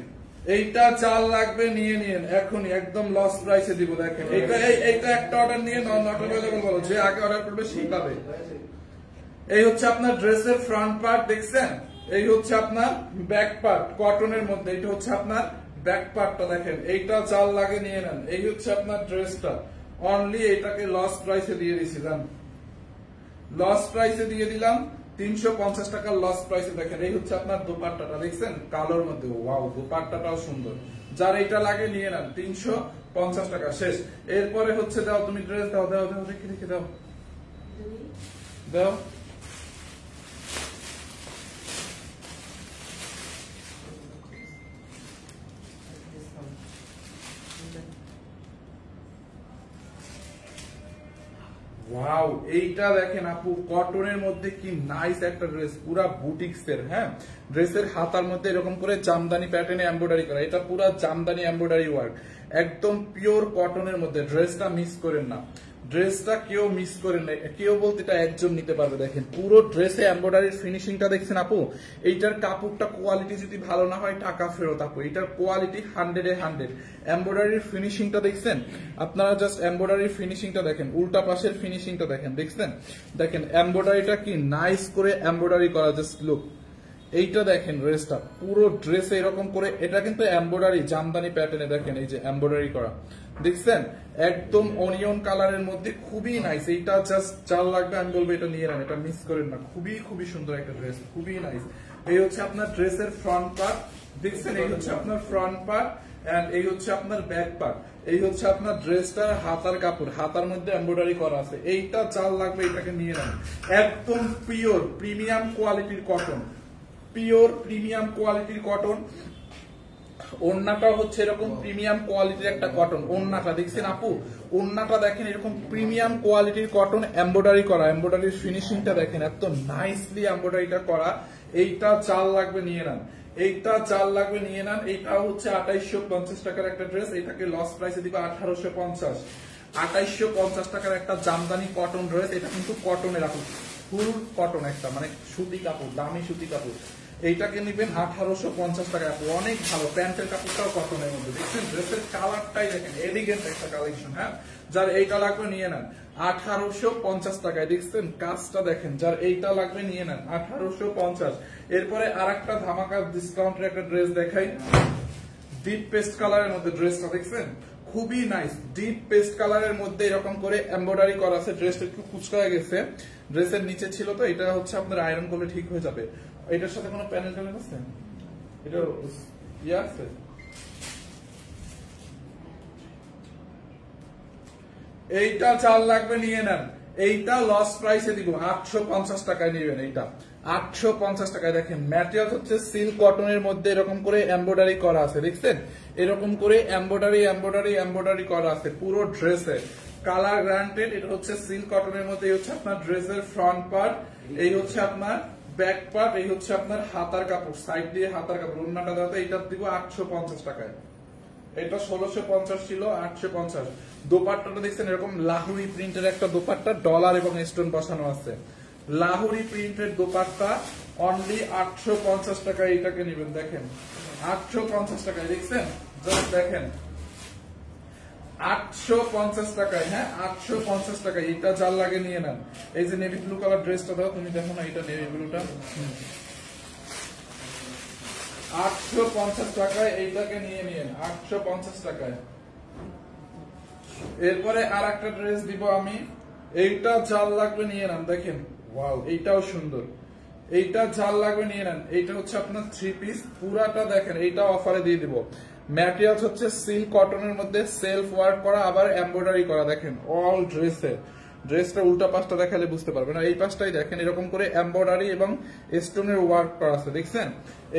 এইটা চাল লাগবে নিয়ে নিন এখনই, একদম লস প্রাইসে দিব। দেখেন এইটা একটা অর্ডার নিয়ে নট অ্যাভেলেবল বলো, যে আগে অর্ডার করবে সেই পাবে। এই হচ্ছে আপনার ড্রেসের ফ্রন্ট পার্ট দেখছেন, এই হচ্ছে আপনার ব্যাক পার্ট কটনের মধ্যে, এটা হচ্ছে আপনার ব্যাক পার্টটা। দেখেন এইটা চাল লাগে নিয়ে নেন। এই হচ্ছে আপনার ড্রেসটা, অনলি এটাকে লস প্রাইসে দিয়ে দিয়েছিলাম, লস প্রাইসে দিয়ে দিলাম 350 টাকার লস প্রাইসে। দেখেন এই হচ্ছে আপনার দোপাট্টাটা দেখছেন কালোর মধ্যে, ওয়াও দোপাট্টাটাও সুন্দর, যার এইটা লাগে নিয়ে নেন 350 টাকা শেষ। এরপরে হচ্ছে দাও তুমি ড্রেস দাও, দেখি দাও দাও। ওয়াও এইটা দেখেন আপু, কটনের মধ্যে কি নাইস একটা ড্রেস, পুরা বুটিক্সের। হ্যাঁ ড্রেসের হাতার মধ্যে এরকম করে জামদানি প্যাটার্নে এমব্রয়ডারি করা, এটা পুরা জামদানি এমব্রয়ডারি ওয়ার্ক, একদম পিওর কটনের মধ্যে। ড্রেসটা মিস করেন না, ড্রেসটা কেউ মিস করেন না, কেউ বলতে এটা একজন নিতে পারবে। দেখেন পুরো ড্রেসে এমব্রয়ডারির ফিনিশিংটা দেখছেন আপু, এইটার কাপড়টা কোয়ালিটি যদি ভালো না হয় টাকা ফেরত আপু, এটার কোয়ালিটি 100 এ 100। এমব্রয়ডারির ফিনিশিংটা দেখছেন আপনারা, জাস্ট এমব্রয়ডারির ফিনিশিংটা দেখেন, উল্টা পাশের ফিনিশিংটা দেখেন, দেখেন এমব্রয়ডারিটা কি নাইস করে এমব্রয়ডারি করা, জাস্ট লুক। এইটা দেখেন ড্রেসটা পুরো ড্রেসে এরকম করে, এটা কিন্তু এমব্রয়ডারি জামদানি প্যাটার্নে। দেখেন এই যে এমব্রয়ডারি করা দেখছেন, একদম অনিয়ন কালারের মধ্যে, খুবই নাইস। এইটা জাস্ট চাল লাগবে আমি বলবো এটা নিয়ে নেন, এটা মিস করেন না, খুবই সুন্দর একটা ড্রেস, খুবই নাইস। এই হচ্ছে আপনার ড্রেসের ফ্রন্ট পার্ট দেখছেন, এই হচ্ছে আপনার ফ্রন্ট পার্ট, এন্ড এই হচ্ছে আপনার ব্যাক পার্ট। এই হচ্ছে আপনার ড্রেসটার হাতার কাপড়, হাতার মধ্যে এমব্রয়ডারি করা আছে। এইটা চাল লাগবে এটাকে নিয়ে নেন, একদম পিওর প্রিমিয়াম কোয়ালিটির কটন, পিওর প্রিমিয়াম কোয়ালিটির কটন। ওন্নাটা হচ্ছে এরকম প্রিমিয়াম কোয়ালিটির একটা কটন, ওন্নাটা দেখছেন আপু, ওন্নাটা দেখেন এরকম প্রিমিয়াম কোয়ালিটির কটন, এমব্রয়ডারি করা, এমব্রয়ডারির ফিনিশিংটা দেখেন এত নাইসলি এমব্রয়ডারিটা করা। এইটা চাল লাগবে নিয়ে নেন, এইটা চাল লাগবে নিয়ে নেন। এইটা হচ্ছে 2850 টাকার একটা ড্রেস, এটাকে লস প্রাইসে দিব 1850। 2850 টাকার একটা জামদানি কটন ড্রেস, এটা কিন্তু কটনের আপু, ফুল কটন একটা, মানে সুতি কাপড়, দামি সুতি কাপড়। এইটাকে নিবেন 1850 টাকা, অনেক ভালো। প্যান্টের কাপড়টাও কটনের মধ্যে দেখছেন, ড্রেসের কালারটাই দেখেন এলিগেন্ট একটা কালেকশন। হ্যাঁ যার এইটা লাগবে নিয়ে নেন 1850 টাকায়। দেখছেন কাজটা দেখেন, যার এইটা লাগবে নিয়ে নেন 1850। এরপরে আরেকটা ধামাকা ডিসকাউন্টের একটা ড্রেস দেখাই, ডিপ পেস্ট কালারের মধ্যে ড্রেসটা দেখছেন, খুবই নাইস। ডিপ পেস্ট কালারের মধ্যে এরকম করে এমব্রয়ডারি করা আছে, ড্রেসটা একটু কুচকা গেছে, ড্রেসের নিচে ছিল তো, এটা হচ্ছে আপনার আয়রন করলে ঠিক হয়ে যাবে। এটার সাথে কোনো প্যানেল ট্যানেল আছে, এটা ইয়ে আছে। এইটা চাল লাগবে নিয়ে নেন, এইটা লস প্রাইসে দিব 850 টাকায় নিবেন, এইটা 850 টাকায়। দেখেন ম্যাটেরিয়াল হচ্ছে সিল্ক কটনের মধ্যে এরকম করে এমব্রয়ডারি করা আছে, দেখছেন এরকম করে এমব্রয়ডারি করা আছে পুরো ড্রেসে, কালার গ্রান্টেড। এটা হচ্ছে সিল্ক কটনের মধ্যে, এই হচ্ছে আপনার ড্রেসের ফ্রন্ট পার্ট, এই হচ্ছে আপনার ব্যাক পার্ট, এই হচ্ছে আপনার হাতার কাপড়, সাইড দিয়ে হাতার কাপড়। ওন্নাটা দাদা এটা দিব 850 টাকায়, এটা 1650 ছিল 850। দোপাট্টাটা দেখছেন এরকম লাহুরি প্রিন্টের একটা দোপাট্টা, ডলার এবং স্টোন বসানো আছে, লাহুরি প্রিন্টের দোপাট্টা, অনলি 850 টাকায় এটাকে নেবেন। দেখেন 850 টাকায়, দেখছেন জাস্ট দেখেন 850 টাকায়, হ্যাঁ 850 টাকায়। এটা যার লাগে নিয়ে নেন। এই যে নেভি ব্লু কালার ড্রেসটা দাও, তুমি দেখো না এটা নেভি ব্লুটা, 850 টাকায় এইটাকে নিয়ে নিন, 850 টাকায়। এরপরে আর একটা ড্রেস দিব আমি, এইটা যার লাগবে নিয়ে নেন। দেখেন ওয়াও, এইটাও সুন্দর, এইটা যার লাগবে নিয়ে নেন। এইটা হচ্ছে আপনার 3 পিস, পুরাটা দেখেন, এইটা অফারে দিয়ে দিব। ম্যাটেরিয়াল হচ্ছে সিল্ক কটনের মধ্যে সেলফ ওয়ার্ক করা, আবার এমব্রয়ডারি করা। দেখেন অল ড্রেসে, ড্রেসটা উল্টা পাশটা দেখালে বুঝতে পারবেন না, এই পাশটাই দেখেন এরকম করে এমব্রয়ডারি এবং স্টোনের ওয়ার্ক করা আছে, দেখছেন?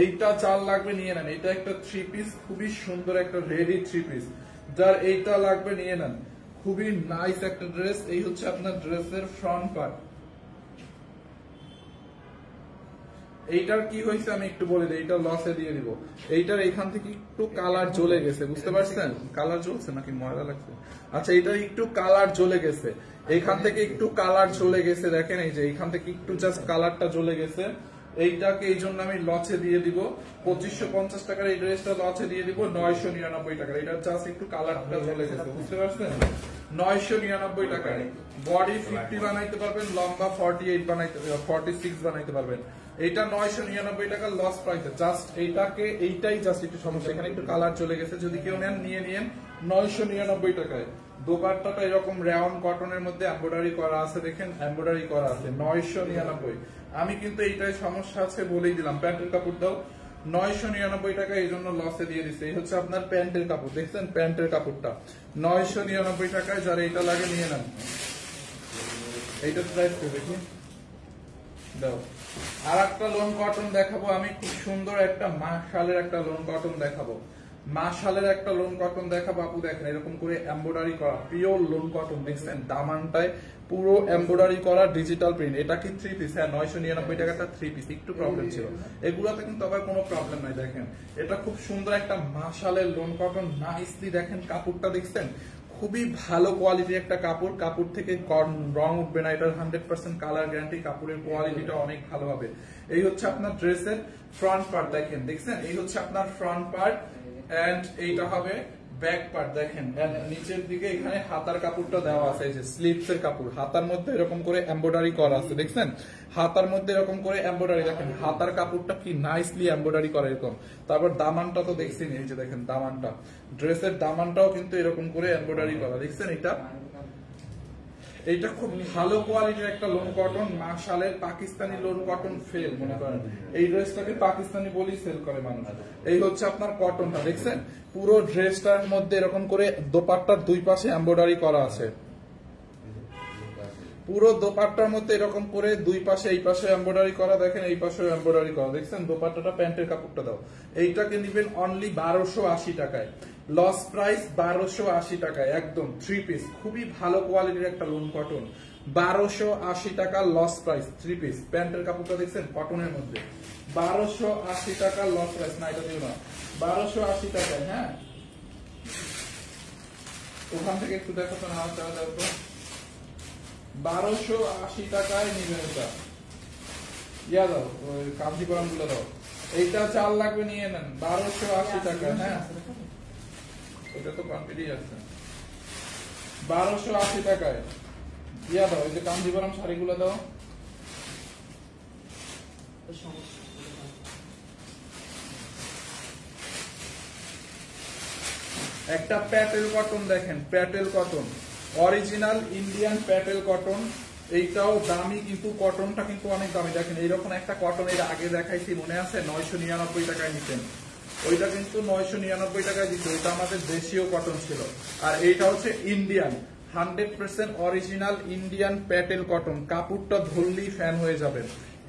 এইটা চাল লাগবে নিয়ে নেন। এটা একটা 3 পিস, খুবই সুন্দর একটা রেডি 3 পিস, যার এইটা লাগবে নিয়ে নেন। খুবই নাইস একটা ড্রেস। এই হচ্ছে আপনার ড্রেসের ফ্রন্ট পার্ট। এইটার কি হয়েছে আমি একটু বলে দিই, এইটা লসে দিয়ে দিব। এইটার এইখান থেকে একটু কালার জ্বলে গেছে, বুঝতে পারছেন? কালার জ্বলছে নাকি ময়লা লাগছে? আচ্ছা, এইটার একটু কালার জ্বলে গেছে, এইখান থেকে একটু কালার জ্বলে গেছে। দেখেন এই যে এইখান থেকে একটু জাস্ট কালারটা জ্বলে গেছে। এইটাকে এই জন্য আমি লসে দিয়ে দিব। 2550 টাকার এই ড্রেসটা লসে দিয়ে দিব 999 টাকা। এটা জাস্ট একটু কালারটা জ্বলে গেছে, বুঝতে পারছেন? 999 টাকায়। বডি 50 বানাইতে পারবেন, লম্বা 48 বানাইতে, 46 বানাইতে পারবেন। এইটা 999 টাকা লস প্রাইসে। জাস্ট এইটাকে, এইটাই জাস্ট একটু সমস্যা, এখানে একটু কালার চলে গেছে। যদি কেউ নেন নিয়ে নিন 999 টাকায়। দোপাট্টাটা এরকম রাউন্ড কটনের মধ্যে এমব্রয়ডারি করা আছে, দেখেন এমব্রয়ডারি করা আছে 999। আমি কিন্তু এইটাই সমস্যা আছে বলেই দিলাম। প্যান্টের কাপড় দাও 999 টাকা, এই জন্য লসে দিয়ে দিচ্ছে। এই হচ্ছে আপনার প্যান্টের কাপড়, দেখছেন প্যান্টের কাপড়টা 999 টাকায়। যারা এইটা লাগে নিয়ে নেন। এইটা প্রাইস তো দেখি দাও। আর একটা লোন কটন দেখাবো আমি, খুব সুন্দর একটা মাশালের একটা লোন কটন দেখাবো। মাশালের একটা লোন কটন দেখাবো আপু। দেখেন এরকম করে এমব্রয়ডারি করা পিওর লোন কটন, দেখছেন দামানটায় পুরো এমব্রয়ডারি করা ডিজিটাল প্রিন্ট। এটা কি 3 পিস? হ্যাঁ 999 টাকাটা 3 পিস। একটু প্রবলেম ছিল, এগুলাতে কিন্তু আবার কোনো প্রবলেম নাই। দেখেন এটা খুব সুন্দর একটা মাশালের লোন কটন, নাইসলি দেখেন কাপড়টা, দেখছেন খুবই ভালো কোয়ালিটির একটা কাপড়। কাপড় থেকে রং উঠবে না, এটার 100% কালার গ্যারান্টি। কাপড়ের কোয়ালিটিটা অনেক ভালো হবে। এই হচ্ছে আপনার ড্রেসের ফ্রন্ট পার্ট, দেখেন দেখছেন, এই হচ্ছে আপনার ফ্রন্ট পার্ট এন্ড এইটা হবে ব্যাক পার্ট। দেখেন নিচের দিকে এখানে হাতার কাপড়টা দেওয়া আছে, এই যে স্লিভস এর কাপড়, হাতার মধ্যে এরকম করে এমব্রয়ডারি করা আছে, দেখছেন হাতার মধ্যে এরকম করে এমব্রয়ডারি। দেখেন হাতার কাপড়টা কি নাইসলি এমব্রয়ডারি করা এরকম। তারপর দামানটা তো দেখছেন, এই যে দেখেন দামানটা, ড্রেসের দামানটাও কিন্তু এরকম করে এমব্রয়ডারি করা, দেখছেন এটা। এইটা খুব ভালো কোয়ালিটির একটা লোন কটন, মাশালের পাকিস্তানি লোন কটন ফেল মনে করেন। এই ড্রেসটাকে পাকিস্তানি বলি সেল করে মানুষ। এই হচ্ছে আপনার কটনটা, দেখছেন পুরো ড্রেসটার মধ্যে এরকম করে দোপাট্টার দুই পাশে এমব্রয়ডারি করা আছে। পুরো দোপাট্টার মধ্যে এরকম করে দুই পাশে, এই পাশে এমব্রয়ডারি করা, দেখেন এই পাশে এমব্রয়ডারি করা, দেখছেন দোপাট্টাটা। প্যান্টের কাপড়টা দাও। এইটাকে নিবেন অনলি 1280 টাকায়। লস প্রাইস 1280 টাকায়, একদম 3 পিস, খুবই ভালো কোয়ালিটির একটা লোন কটন। 1280 টাকা লস প্রাইস, 3 পিস। প্যান্টের কাপড়টা দেখছেন কটনের মধ্যে, 1280 টাকা লস প্রাইস। না এটা দিও না, 1280 টাকায়। হ্যাঁ ওখান থেকে একটু দেখো তো, না দেখো 1280 টাকায় নিবেন এটা। ইয়া দাও, ওই কাঞ্জিপুরম গুলো দাও। এইটা চাল লাগবে নিয়ে নেন 1280 টাকা। হ্যাঁ ওটা তো কমপ্লিটই আছে 1280 টাকায়। ইয়া দাও, এই যে কাঞ্জিপুরম শাড়িগুলো দাও। একটা প্যাটেল কটন দেখেন, Patel cotton original Indian Patel cotton. এইটাও দামি, কিন্তু কটনটা কিন্তু অনেক দামি। দেখেন এইরকম একটা কটন এর আগে দেখাইছি, মনে আছে? 999 টাকায় নিতেন, ওইটা কিন্তু 999 টাকায় দিত। ওইটা আমাদের দেশীয় কটন ছিল। আর এইটা হচ্ছে Indian 100% original Indian Patel cotton. কাপড়টা ধরলেই ফ্যান হয়ে যাবেন।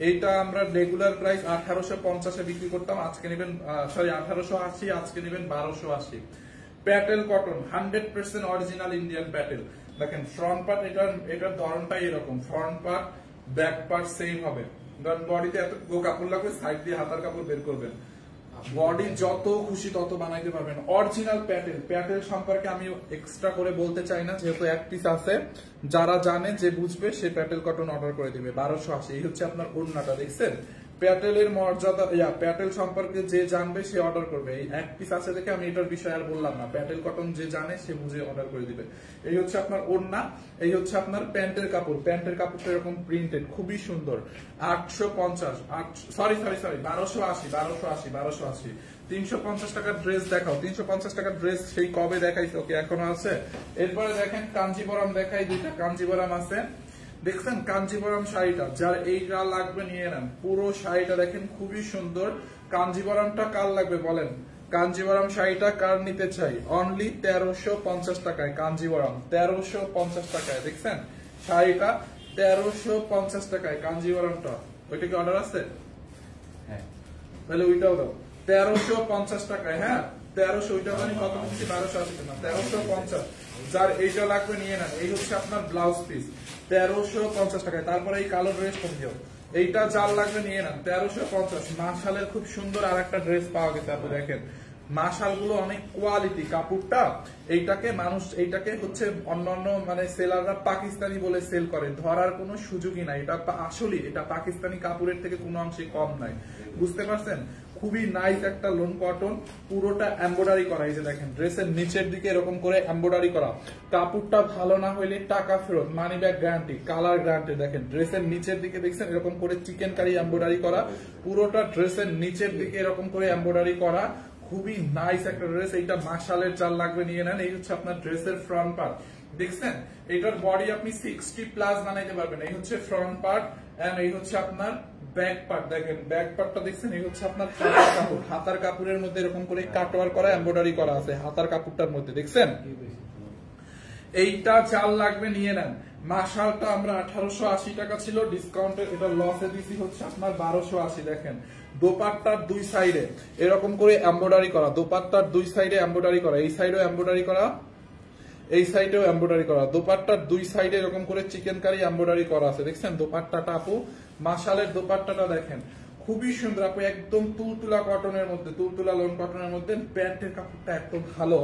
এইটা আমরা রেগুলার প্রাইস 1850 এ বিক্রি করতাম, আজকে নেবেন 1880, আজকে নেবেন 1280। Patel cotton 100% original Indian Patel. দেখেন ফ্রন্ট পার্ট, এটার ধরনটাই এরকম, front part back part same হবে। বডিতে এত কাপড় লাগবে, সাইড দিয়ে হাতার কাপড় বের করবেন। বডি যত খুশি তত বানাইতে পারবেন। অরিজিনাল প্যাটেল, প্যাটেল সম্পর্কে আমি এক্সট্রা করে বলতে চাই না, যেহেতু এক পিস আছে। যারা জানে, যে বুঝবে, সে প্যাটেল কটন অর্ডার করে দিবে। 1280। এই হচ্ছে আপনার ওড়নাটা, দেখছেন প্যাটেলের মর্যাদা প্যাটেল সম্পর্কে যে জানবে সে অর্ডার করবে। এই এক পিস আছে দেখে আমি এটার বিষয় আর বললাম না, প্যাটেল কটন যে জানে সে বুঝে অর্ডার করে দিবে। এই হচ্ছে আপনার ওড়না, এই হচ্ছে আপনার প্যান্টের কাপড়, প্যান্টের কাপড়টা এরকম প্রিন্টেড, খুবই সুন্দর। 850 সরি 1280 350 টাকার ড্রেস দেখাও। 350 টাকার ড্রেস সেই কবে দেখাইছো, ওকে এখনো আছে? এরপরে দেখেন কাঞ্জিবরম দেখাই, দুইটা কাঞ্জিবরম আছে। দেখছেন কাঞ্জিবরম শাড়িটা, যার এইটা লাগবে নিয়ে নেন। পুরো শাড়িটা দেখেন খুবই সুন্দর। কাঞ্জিবরমটা কার লাগবে বলেন? কাঞ্জিবরম শাড়িটা কার নিতে চাই? অনলি 1350 টাকায় কাঞ্জিবরম, 1350 টাকায়। দেখছেন শাড়িটা 1350 টাকায় কাঞ্জিবরমটা। ওইটা কি অর্ডার আছে? হ্যাঁ, তাহলে ওইটাও দাও 1350 টাকায়। হ্যাঁ 1300, ওইটা জানি কত বলছি, 1280 টাকা, 1350। যার এইটা লাগবে নিয়ে নেন। এই হচ্ছে আপনার ব্লাউজ পিস, 1350 টাকায়। তারপরে এই কালো ড্রেসটা দিও, এইটা যার লাগবে নিয়ে নেন, 1350। মাশালের খুব সুন্দর আর একটা ড্রেস পাওয়া গেছে। আপনি দেখেন মাশাল গুলো অনেক কোয়ালিটি, কাপড়টা এইটাকে হচ্ছে অন্যান্য মানে সেলাররা পাকিস্তানি বলে সেল করে, ধরার কোনো সুযোগই নাই। এটা আসলে এটা পাকিস্তানি কাপড়ের থেকে কোনো অংশে কম নাই, বুঝতে পারছেন? খুবই নাইস একটা লোন কটন, পুরোটা এমব্রয়ডারি করা। এই যে দেখেন ড্রেসের নিচের দিকে এরকম করে এমব্রয়ডারি করা। কাপড়টা ভালো না হইলে টাকা ফেরত, money back guarantee, colour guarantee. দেখেন ড্রেসের নিচের দিকে দেখছেন এরকম করে চিকেন কারি এমব্রয়ডারি করা, পুরোটা ড্রেসের নিচের দিকে এরকম করে এমব্রয়ডারি করা। খুবই নাইস একটা ড্রেস। এইটা মাশালের চাল লাগবে নিয়ে নেন। এই হচ্ছে আপনার ড্রেসের ফ্রন্ট পার্ট, দেখছেন এটার বডি আপনি 60+ বানাইতে পারবেন। এই হচ্ছে ফ্রন্ট পার্ট এন্ড এই হচ্ছে আপনার ব্যাক পার্ট। দেখেন ব্যাক পার্টটা দেখছেন, এই হচ্ছে আপনার হাতার কাপড়, হাতার কাপড়ের মধ্যে এরকম করে কাটওয়ার করা এমব্রয়ডারি করা আছে হাতার কাপড়টার মধ্যে, দেখছেন? এইটা চাল লাগবে নিয়ে নেন। মাশালটা আমরা 1880 টাকা ছিল, ডিসকাউন্টে এটা লসে দিছি হচ্ছে আপনার 1280। দেখেন দোপাট্টার দুই সাইডে এরকম করে এমব্রয়ডারি করা, দোপাট্টার দুই সাইডে এমব্রয়ডারি করা, এই সাইডেও এমব্রয়ডারি করা, এই সাইডেও এমব্রয়ডারি করা। দোপাট্টার দুই সাইডে এরকম করে চিকেন কারি এমব্রয়ডারি করা আছে, দেখছেন দোপাট্টাটা আপু? মাশালের দোপাট্টাটা দেখেন খুবই সুন্দর আপু, একদম তুলতুলা কটনের মধ্যে, তুলতুলা লোন কটনের মধ্যে। প্যান্টের কাপড়টা এত ভালো,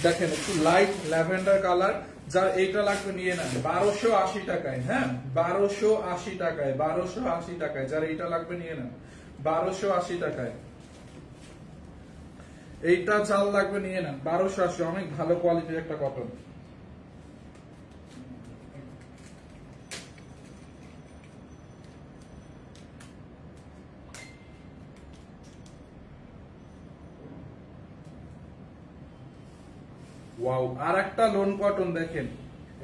দেখেন একটু লাইট ল্যাভেন্ডার কালার। যার এইটা লাগবে নিয়ে নেন 1280 টাকায়। হ্যাঁ 1280 টাকায়, 1280 টাকায়। যার এইটা লাগবে নিয়ে নেন 1280 টাকায়। এইটা চাল লাগবে নিয়ে নেন 1280, অনেক ভালো কোয়ালিটির একটা কটন। ওয়াও, আর একটা লোন কটন দেখেন,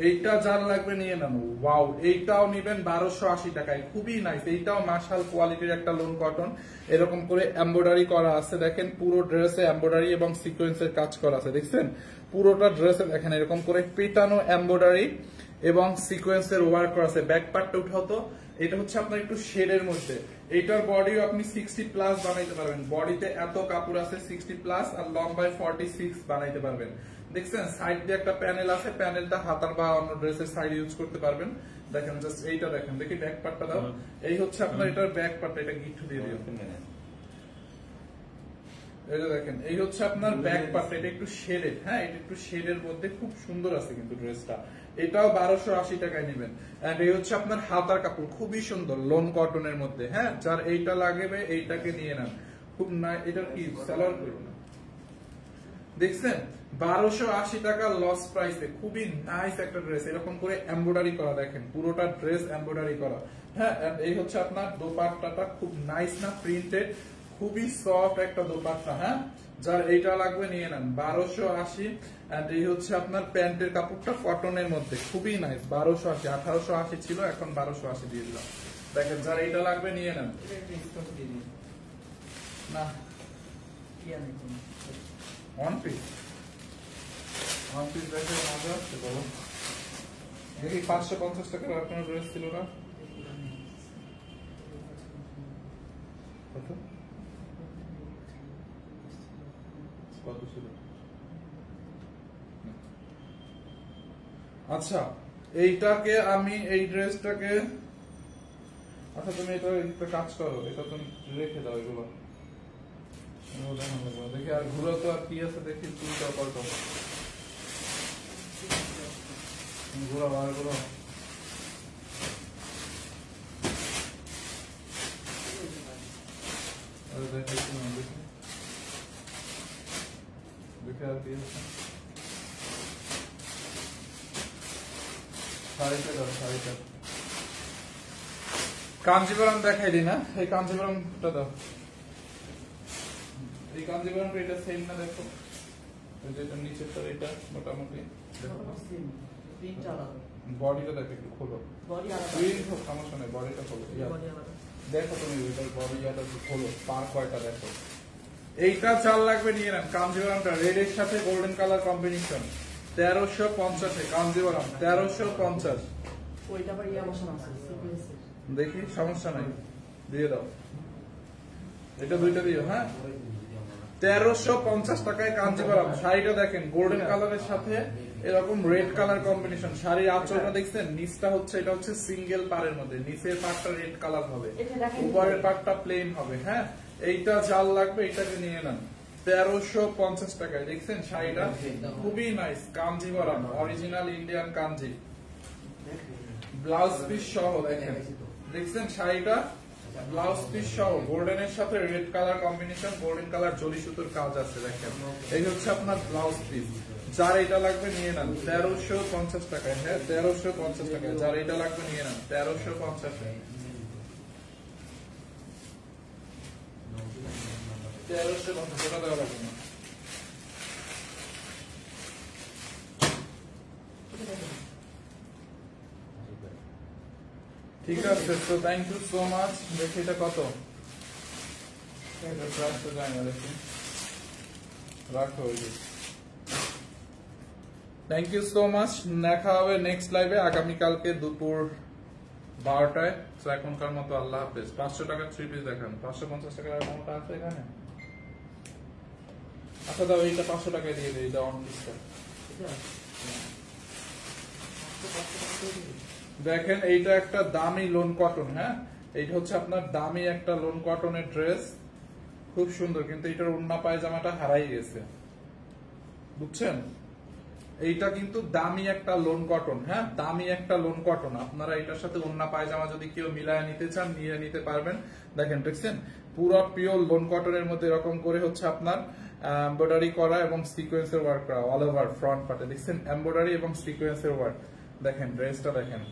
এইটা যার লাগবে নিয়ে নেন। ওয়াও, এইটাও নিবেন 1280 টাকায়, খুবই নাইস। এইটাও মাশাল কোয়ালিটির একটা লোন কটন, এরকম করে এমব্রয়ডারি করা আছে। দেখেন পুরো ড্রেসে এমব্রয়ডারি এবং সিকোয়েন্সের কাজ করা আছে, দেখছেন পুরোটা ড্রেসে দেখেন এরকম করে পেটানো এমব্রয়ডারি এবং সিকোয়েন্সের ওয়ার্ক করা আছে। ব্যাক পার্টটা উঠাও তো, এটা হচ্ছে আপনার একটু শেডের মধ্যে। এইটার বডিও আপনি 60+ বানাইতে পারবেন, বডিতে এত কাপড় আছে 60+, আর লম্বায় 46 বানাইতে পারবেন। দেখছেন সাইড দিয়ে একটা প্যানেল আছে, প্যানেলটা হাতার বা অন্য ড্রেসের সাইড ইউজ করতে পারবেন। দেখেন জাস্ট এইটা দেখেন, দেখি ব্যাক পার্টটা দাও। এই হচ্ছে আপনার এটার ব্যাক পার্টটা, এটা গিফট দিয়ে দিও। এই যে দেখেন এই হচ্ছে আপনার ব্যাক পার্টটা, এটা একটু শেডেড। হ্যাঁ এটা একটু শেডের মধ্যে, খুব সুন্দর আছে কিন্তু ড্রেসটা। এটাও 1280 টাকায় নেবেন। এন্ড এই হচ্ছে আপনার হাতার কাপড়, খুবই সুন্দর লোন কটনের মধ্যে। হ্যাঁ যার এইটা লাগবে এইটাকে নিয়ে নেন, খুব নাই। এটার কি সালোয়ার করবো না, দেখছেন 1280 টাকা লস প্রাইসে, খুবই নাইস একটা ড্রেস। এরকম করে এমব্রয়ডারি করা, দেখেন পুরোটা ড্রেস এমব্রয়ডারি করা। হ্যাঁ এই হচ্ছে আপনার দোপাট্টাটা, খুব নাইস না, প্রিন্টেড, খুবই সফট একটা দোপাট্টা। হ্যাঁ যার এইটা লাগবে নিয়ে নেন 1280। এন্ড এই হচ্ছে আপনার প্যান্টের কাপড়টা কটনের মধ্যে, খুবই নাইস। 1280, 1880 ছিল, এখন 1280 দিয়ে দিলাম। দেখেন যার এইটা লাগবে নিয়ে নেন। না ওয়ান পিস দেখে মজা আসছে বলো। দেখি 550 টাকার আপনার ড্রেস ছিল না কত ছিল? আচ্ছা এইটাকে আমি এই ড্রেসটাকে, আচ্ছা তুমি এটা কাজ করো, এটা তুমি রেখে দাও এগুলো। দেখি আর ঘুরো তো, আর কি আছে দেখি, চুলটা পাল্টো ঘুরো আর ঘুরো। কাঞ্জিবরম দেখাই দি না, এই কাঞ্জিবরমটা দাও। এই কাঞ্জিবরমটা এটা সেম না, দেখো যেটা নিচেরটা এটা মোটামুটি বডিটা দেখো, একটু খোলো, সমস্যা নেই, বডিটা খোলো, দেখো তুমি ওইটার বডিটা খোলো, পার কয়টা দেখো। এইটা 4 লাগবে, নিয়ে নেন। কাঞ্জিবরমটা রেড এর সাথে গোল্ডেন কালার কম্বিনেশন, 1350 কাঞ্জিবরম, 1350। দেখি সমস্যা নাই, দিয়ে দাও, এটা দুইটা দিও। হ্যাঁ, 1350 টাকায় কাঞ্জিবরম শাড়িটা দেখেন, গোল্ডেন কালারের সাথে এরকম রেড কালার কম্বিনেশন। শাড়ির আঁচলটা দেখছেন, নিচটা হচ্ছে, এটা হচ্ছে সিঙ্গেল পাড়ের মধ্যে, নিচের পাড়টা রেড কালার হবে, উপরের পাড়টা প্লেন হবে। হ্যাঁ, এইটা জাল লাগবে, এটাকে নিয়ে নেন 1350 টাকায়। দেখছেন শাড়িটা খুবই নাইস, কাঞ্জিবরম অরিজিনাল ইন্ডিয়ান কাঞ্জি, ব্লাউজ পিস সহ। দেখেন, দেখছেন শাড়িটা ব্লাউজ পিস সহ, গোল্ডেনের সাথে red colour combination, golden colour জরি সুতোর কাজ আছে। দেখেন, এই হচ্ছে আপনার ব্লাউজ পিস। যার এটা লাগবে নিয়ে নেন 1350 টাকায়। হ্যাঁ, 1350 টাকায়। যার এটা লাগবে নিয়ে নেন 1350 টাকায়। 1350 টাকা দেওয়া লাগবে না। ঠিক আছে, তো থ্যাংক ইউ সো মাচ। দেখি এটা কত, এটা প্রাইস তো জানি না, দেখি রাখো। Thank you so much. দেখা হবে নেক্সট লাইভে আগামীকালকে দুপুর 12টায়। তো এখনকার মতো আল্লাহ হাফেজ। 500 টাকার 3 পিস দেখান, 550 টাকার অ্যামাউন্টটা আছে এখানে। আচ্ছা দাও, এইটা 500 টাকায় দিয়ে দিই, এটা অন পিসটা। দেখেন, এইটা একটা দামি লোন কটন। হ্যাঁ, এইটা হচ্ছে আপনার দামি একটা লোন কটনের ড্রেস, খুব সুন্দর, কিন্তু এটার ওড়না পায়জামাটা হারাই গেছে, বুঝছেন? এইটা কিন্তু দামি একটা লোন কটন। হ্যাঁ, দামি একটা লোন কটন। আপনারা এটার সাথে ওড়না পায়জামা যদি কেউ মিলায় নিতে চান, নিয়ে নিতে পারবেন। দেখেন, দেখছেন, পুরো পিওর লোন কটনের মধ্যে এরকম করে হচ্ছে আপনার এমব্রয়ডারি করা এবং সিকোয়েন্সের ওয়ার্ক করা অল ওভার ফ্রন্ট পার্টে। দেখছেন, এমব্রয়ডারি এবং সিকোয়েন্সের ওয়ার্ক। দেখেন ড্রেসটা দেখেন,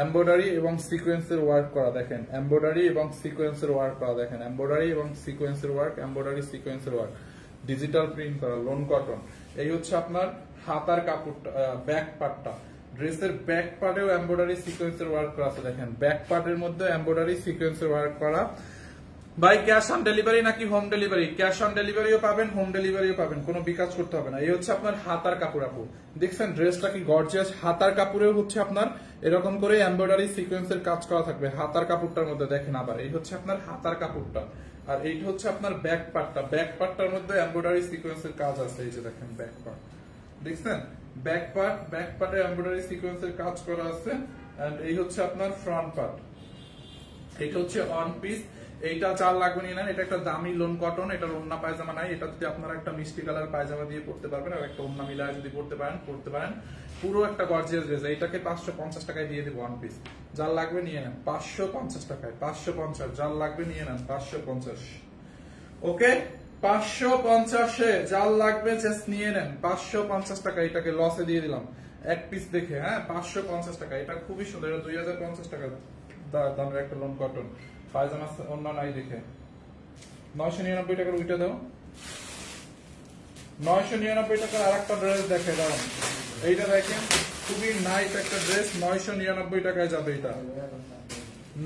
এমব্রয়ডারি এবং সিকোয়েন্সের ওয়ার্ক করা। দেখেন, এমব্রয়ডারি এবং সিকোয়েন্সের ওয়ার্ক করা। দেখেন, এমব্রয়ডারি এবং সিকোয়েন্সের ওয়ার্ক, এমব্রয়ডারি সিকোয়েন্সের ওয়ার্ক, ডিজিটাল প্রিন্ট করা লোন কটন। এই হচ্ছে আপনার হাতার কাপড়টা, ব্যাক পার্টটা। ড্রেসের ব্যাক পার্টেও এমব্রয়ডারি সিকোয়েন্সের ওয়ার্ক করা আছে। দেখেন, ব্যাক পার্টের মধ্যে এমব্রয়ডারি সিকোয়েন্সের ওয়ার্ক করা। ভাই ক্যাশ অন ডেলিভারি নাকি হোম ডেলিভারি? ক্যাশ অন ডেলিভারিও পাবেন, হোম ডেলিভারিও পাবেন, কোনো বিকাশ করতে হবে না। এই হচ্ছে আপনার হাতার কাপড়। আপু দেখছেন ড্রেসটা কি গর্জিয়াস। হাতার কাপড়েও হচ্ছে আপনার এরকম করে এমব্রয়ডারি সিকোয়েন্সের কাজ করা থাকবে হাতার কাপড়টার মধ্যে। দেখেন, আবার এই হচ্ছে আপনার হাতার কাপড়টা, আর এইটা হচ্ছে আপনার ব্যাক পার্টটা। ব্যাক পার্টটার মধ্যে এমব্রয়ডারি সিকোয়েন্সের কাজ আছে। এই যে দেখেন ব্যাক পার্ট, দেখছেন ব্যাক পার্ট, ব্যাক পার্টে এমব্রয়ডারি সিকোয়েন্সের কাজ করা আছে। এন্ড এই হচ্ছে আপনার ফ্রন্ট পার্ট। এটা হচ্ছে অন পিস। এইটা 4 লাগবে নিয়ে নেন। এটা একটা দামি লোন কটন, এটা ওড়না পায়জামা নাই। এটা যদি আপনারা একটা মিষ্টি কালার পায়জামা দিয়ে পড়তে পারবেন, আর একটা ওড়না মিলায় যদি পড়তে পারেন, পুরো একটা গর্জিয়াস ড্রেস। এইটাকে 550 টাকায় দিয়ে দেবো অন পিস। যার লাগবে নিয়ে নেন 550 টাকায়, 550। যার লাগবে নিয়ে নেন 550। ওকে, 550-এ যার লাগবে জাস্ট নিয়ে নেন 550 টাকা। এটাকে লসে দিয়ে দিলাম এক পিস দেখে। হ্যাঁ, 550 টাকা। এটা খুবই সুন্দর, এটা 2050 টাকা দামের একটা লোন কটন পায়জামা, অন্য নাই দেখে। 999 টাকার ওইটা দাও। 999 টাকার আর একটা ড্রেস দেখে দাও। এইটা দেখেন, খুবই নাইস একটা ড্রেস, 999 টাকায় যাবে। এটা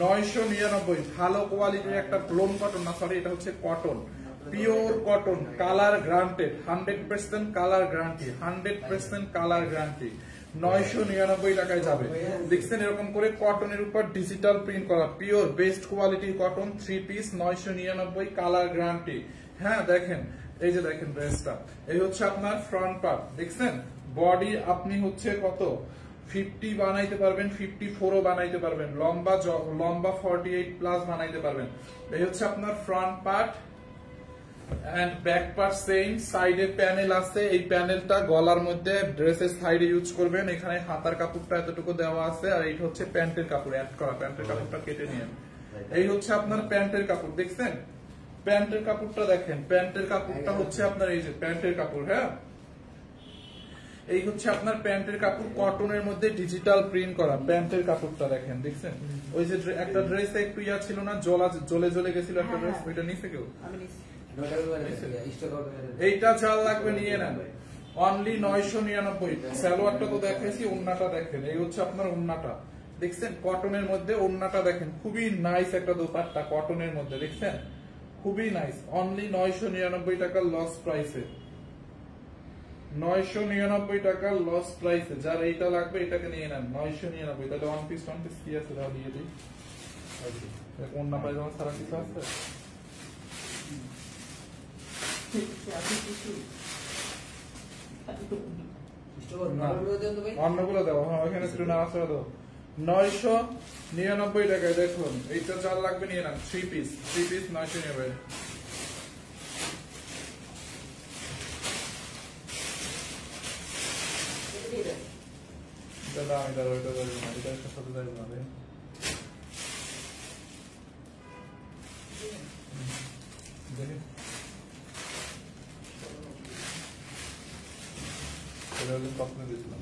999, ভালো কোয়ালিটির একটা লোন কটন না, সরি, এটা হচ্ছে cotton, pure cotton, colour guaranteed, 100% colour guarantee, 100% colour guarantee. 999 টাকায় যাবে। দেখছেন, এরকম করে কটনের উপর ডিজিটাল প্রিন্ট করা, পিওর বেস্ট কোয়ালিটির কটন 3 পিস, 999, কালার গ্যারান্টি। হ্যাঁ, দেখেন, এই যে দেখেন ড্রেসটা, এই হচ্ছে আপনার ফ্রন্ট পার্ট। দেখছেন, বডি আপনি হচ্ছে কত 50 বানাইতে পারবেন, 54ও বানাইতে পারবেন, লম্বা 48 প্লাস বানাইতে পারবেন। এই হচ্ছে আপনার front part and back part same. সাইডে প্যানেল আছে, এই প্যানেলটা গলার মধ্যে ড্রেসের সাইডে ইউজ করবেন। এখানে হাতার কাপড়টা এতটুকু দেওয়া আছে, আর এইটা হচ্ছে প্যান্টের কাপড় অ্যাড করা। প্যান্টের কাপড়টা কেটে নিয়ে, এই হচ্ছে আপনার প্যান্টের কাপড়। দেখছেন, প্যান্টের কাপড়টা দেখেন, প্যান্টের কাপড়টা হচ্ছে আপনার এই যে প্যান্টের কাপড়, হ্যাঁ এই হচ্ছে আপনার প্যান্টের কাপড়, কটনের মধ্যে ডিজিটাল প্রিন্ট করা প্যান্টের কাপড়টা দেখেন, দেখছেন ওই যে একটা ড্রেসে একটু ইয়া ছিল না, জ্বলে জ্বলে গেছিল একটা ড্রেস, ওইটা নিচে কেউ এইটা চাল লাগবে নিয়ে নেন, অনলি 999। সালোয়ারটা তো দেখাইছি, ওন্নাটা দেখেন, এই হচ্ছে আপনার ওন্নাটা, দেখছেন কটনের মধ্যে ওন্নাটা দেখেন, খুবই নাইস একটা দোপাট্টা কটনের মধ্যে, দেখছেন খুবই নাইস, অনলি 999 টাকা লস প্রাইসে, 999 টাকা লস প্রাইসে। যার এইটা লাগবে এটাকে নিয়ে নেন 999। তাহলে ওয়ান পিস কি আছে দাও দিয়ে দিই, ওন্না পায়জামা সারা কিছু আছে, অন্যগুলো দেবো, হ্যাঁ ওখানে একটু না আসা দাও। 999 টাকায় দেখুন, এইটা চাল লাগবে নিয়ে নেন, 3 পিস 999। আমি দাঁড়ো, এটা যাবে না, এটা সাথে যাবে না, দেখি স্বপ্ন দিয়েছিলাম।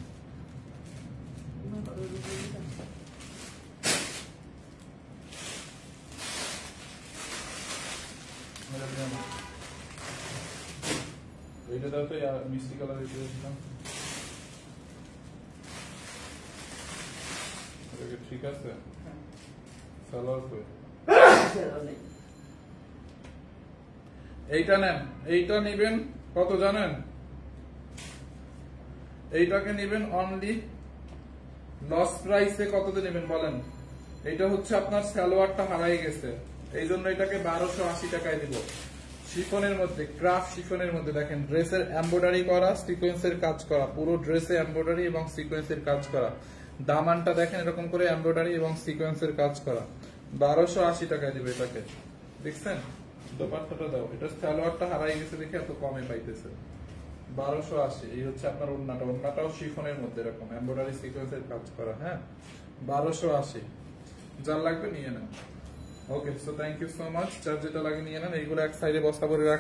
এইটা দাও তো, মিষ্টি কালার দিয়েছিলাম, ঠিক আছে। সালোয়ার কই, এইটা নেন, এইটা নিবেন কত জানেন, এইটাকে নিবেন অনলি লস প্রাইসে, কততে নেবেন বলেন, এইটা হচ্ছে আপনার সালোয়ারটা হারাই গেছে, এই জন্য এটাকে 1280 টাকায় দিব, শিফনের মধ্যে, ক্রাফট শিফনের মধ্যে, দেখেন ড্রেসের এমব্রয়ডারি করা, সিকোয়েন্সের কাজ করা, পুরো ড্রেসে এমব্রয়ডারি এবং সিকোয়েন্সের কাজ করা, দামানটা দেখেন এরকম করে এমব্রয়ডারি এবং সিকোয়েন্সের কাজ করা, 1280 টাকায় দিবে এটাকে, দেখছেন দোপাট্টাটা দাও, এটা সালোয়ারটা হারাই গেছে দেখে এত কমে পাইতেছে, 1280। এই হচ্ছে আপনার ওন্নাটা, ওন্নাটাও শিফনের মধ্যে এরকম এমব্রয়ডারি সিকোয়েন্সের কাজ করা, হ্যাঁ 1280। যার লাগবে নিয়ে নেন। Okay, so thank you so much. চার যেটা লাগে নিয়ে নেন, এইগুলো এক সাইডে বস্তা করে রাখ।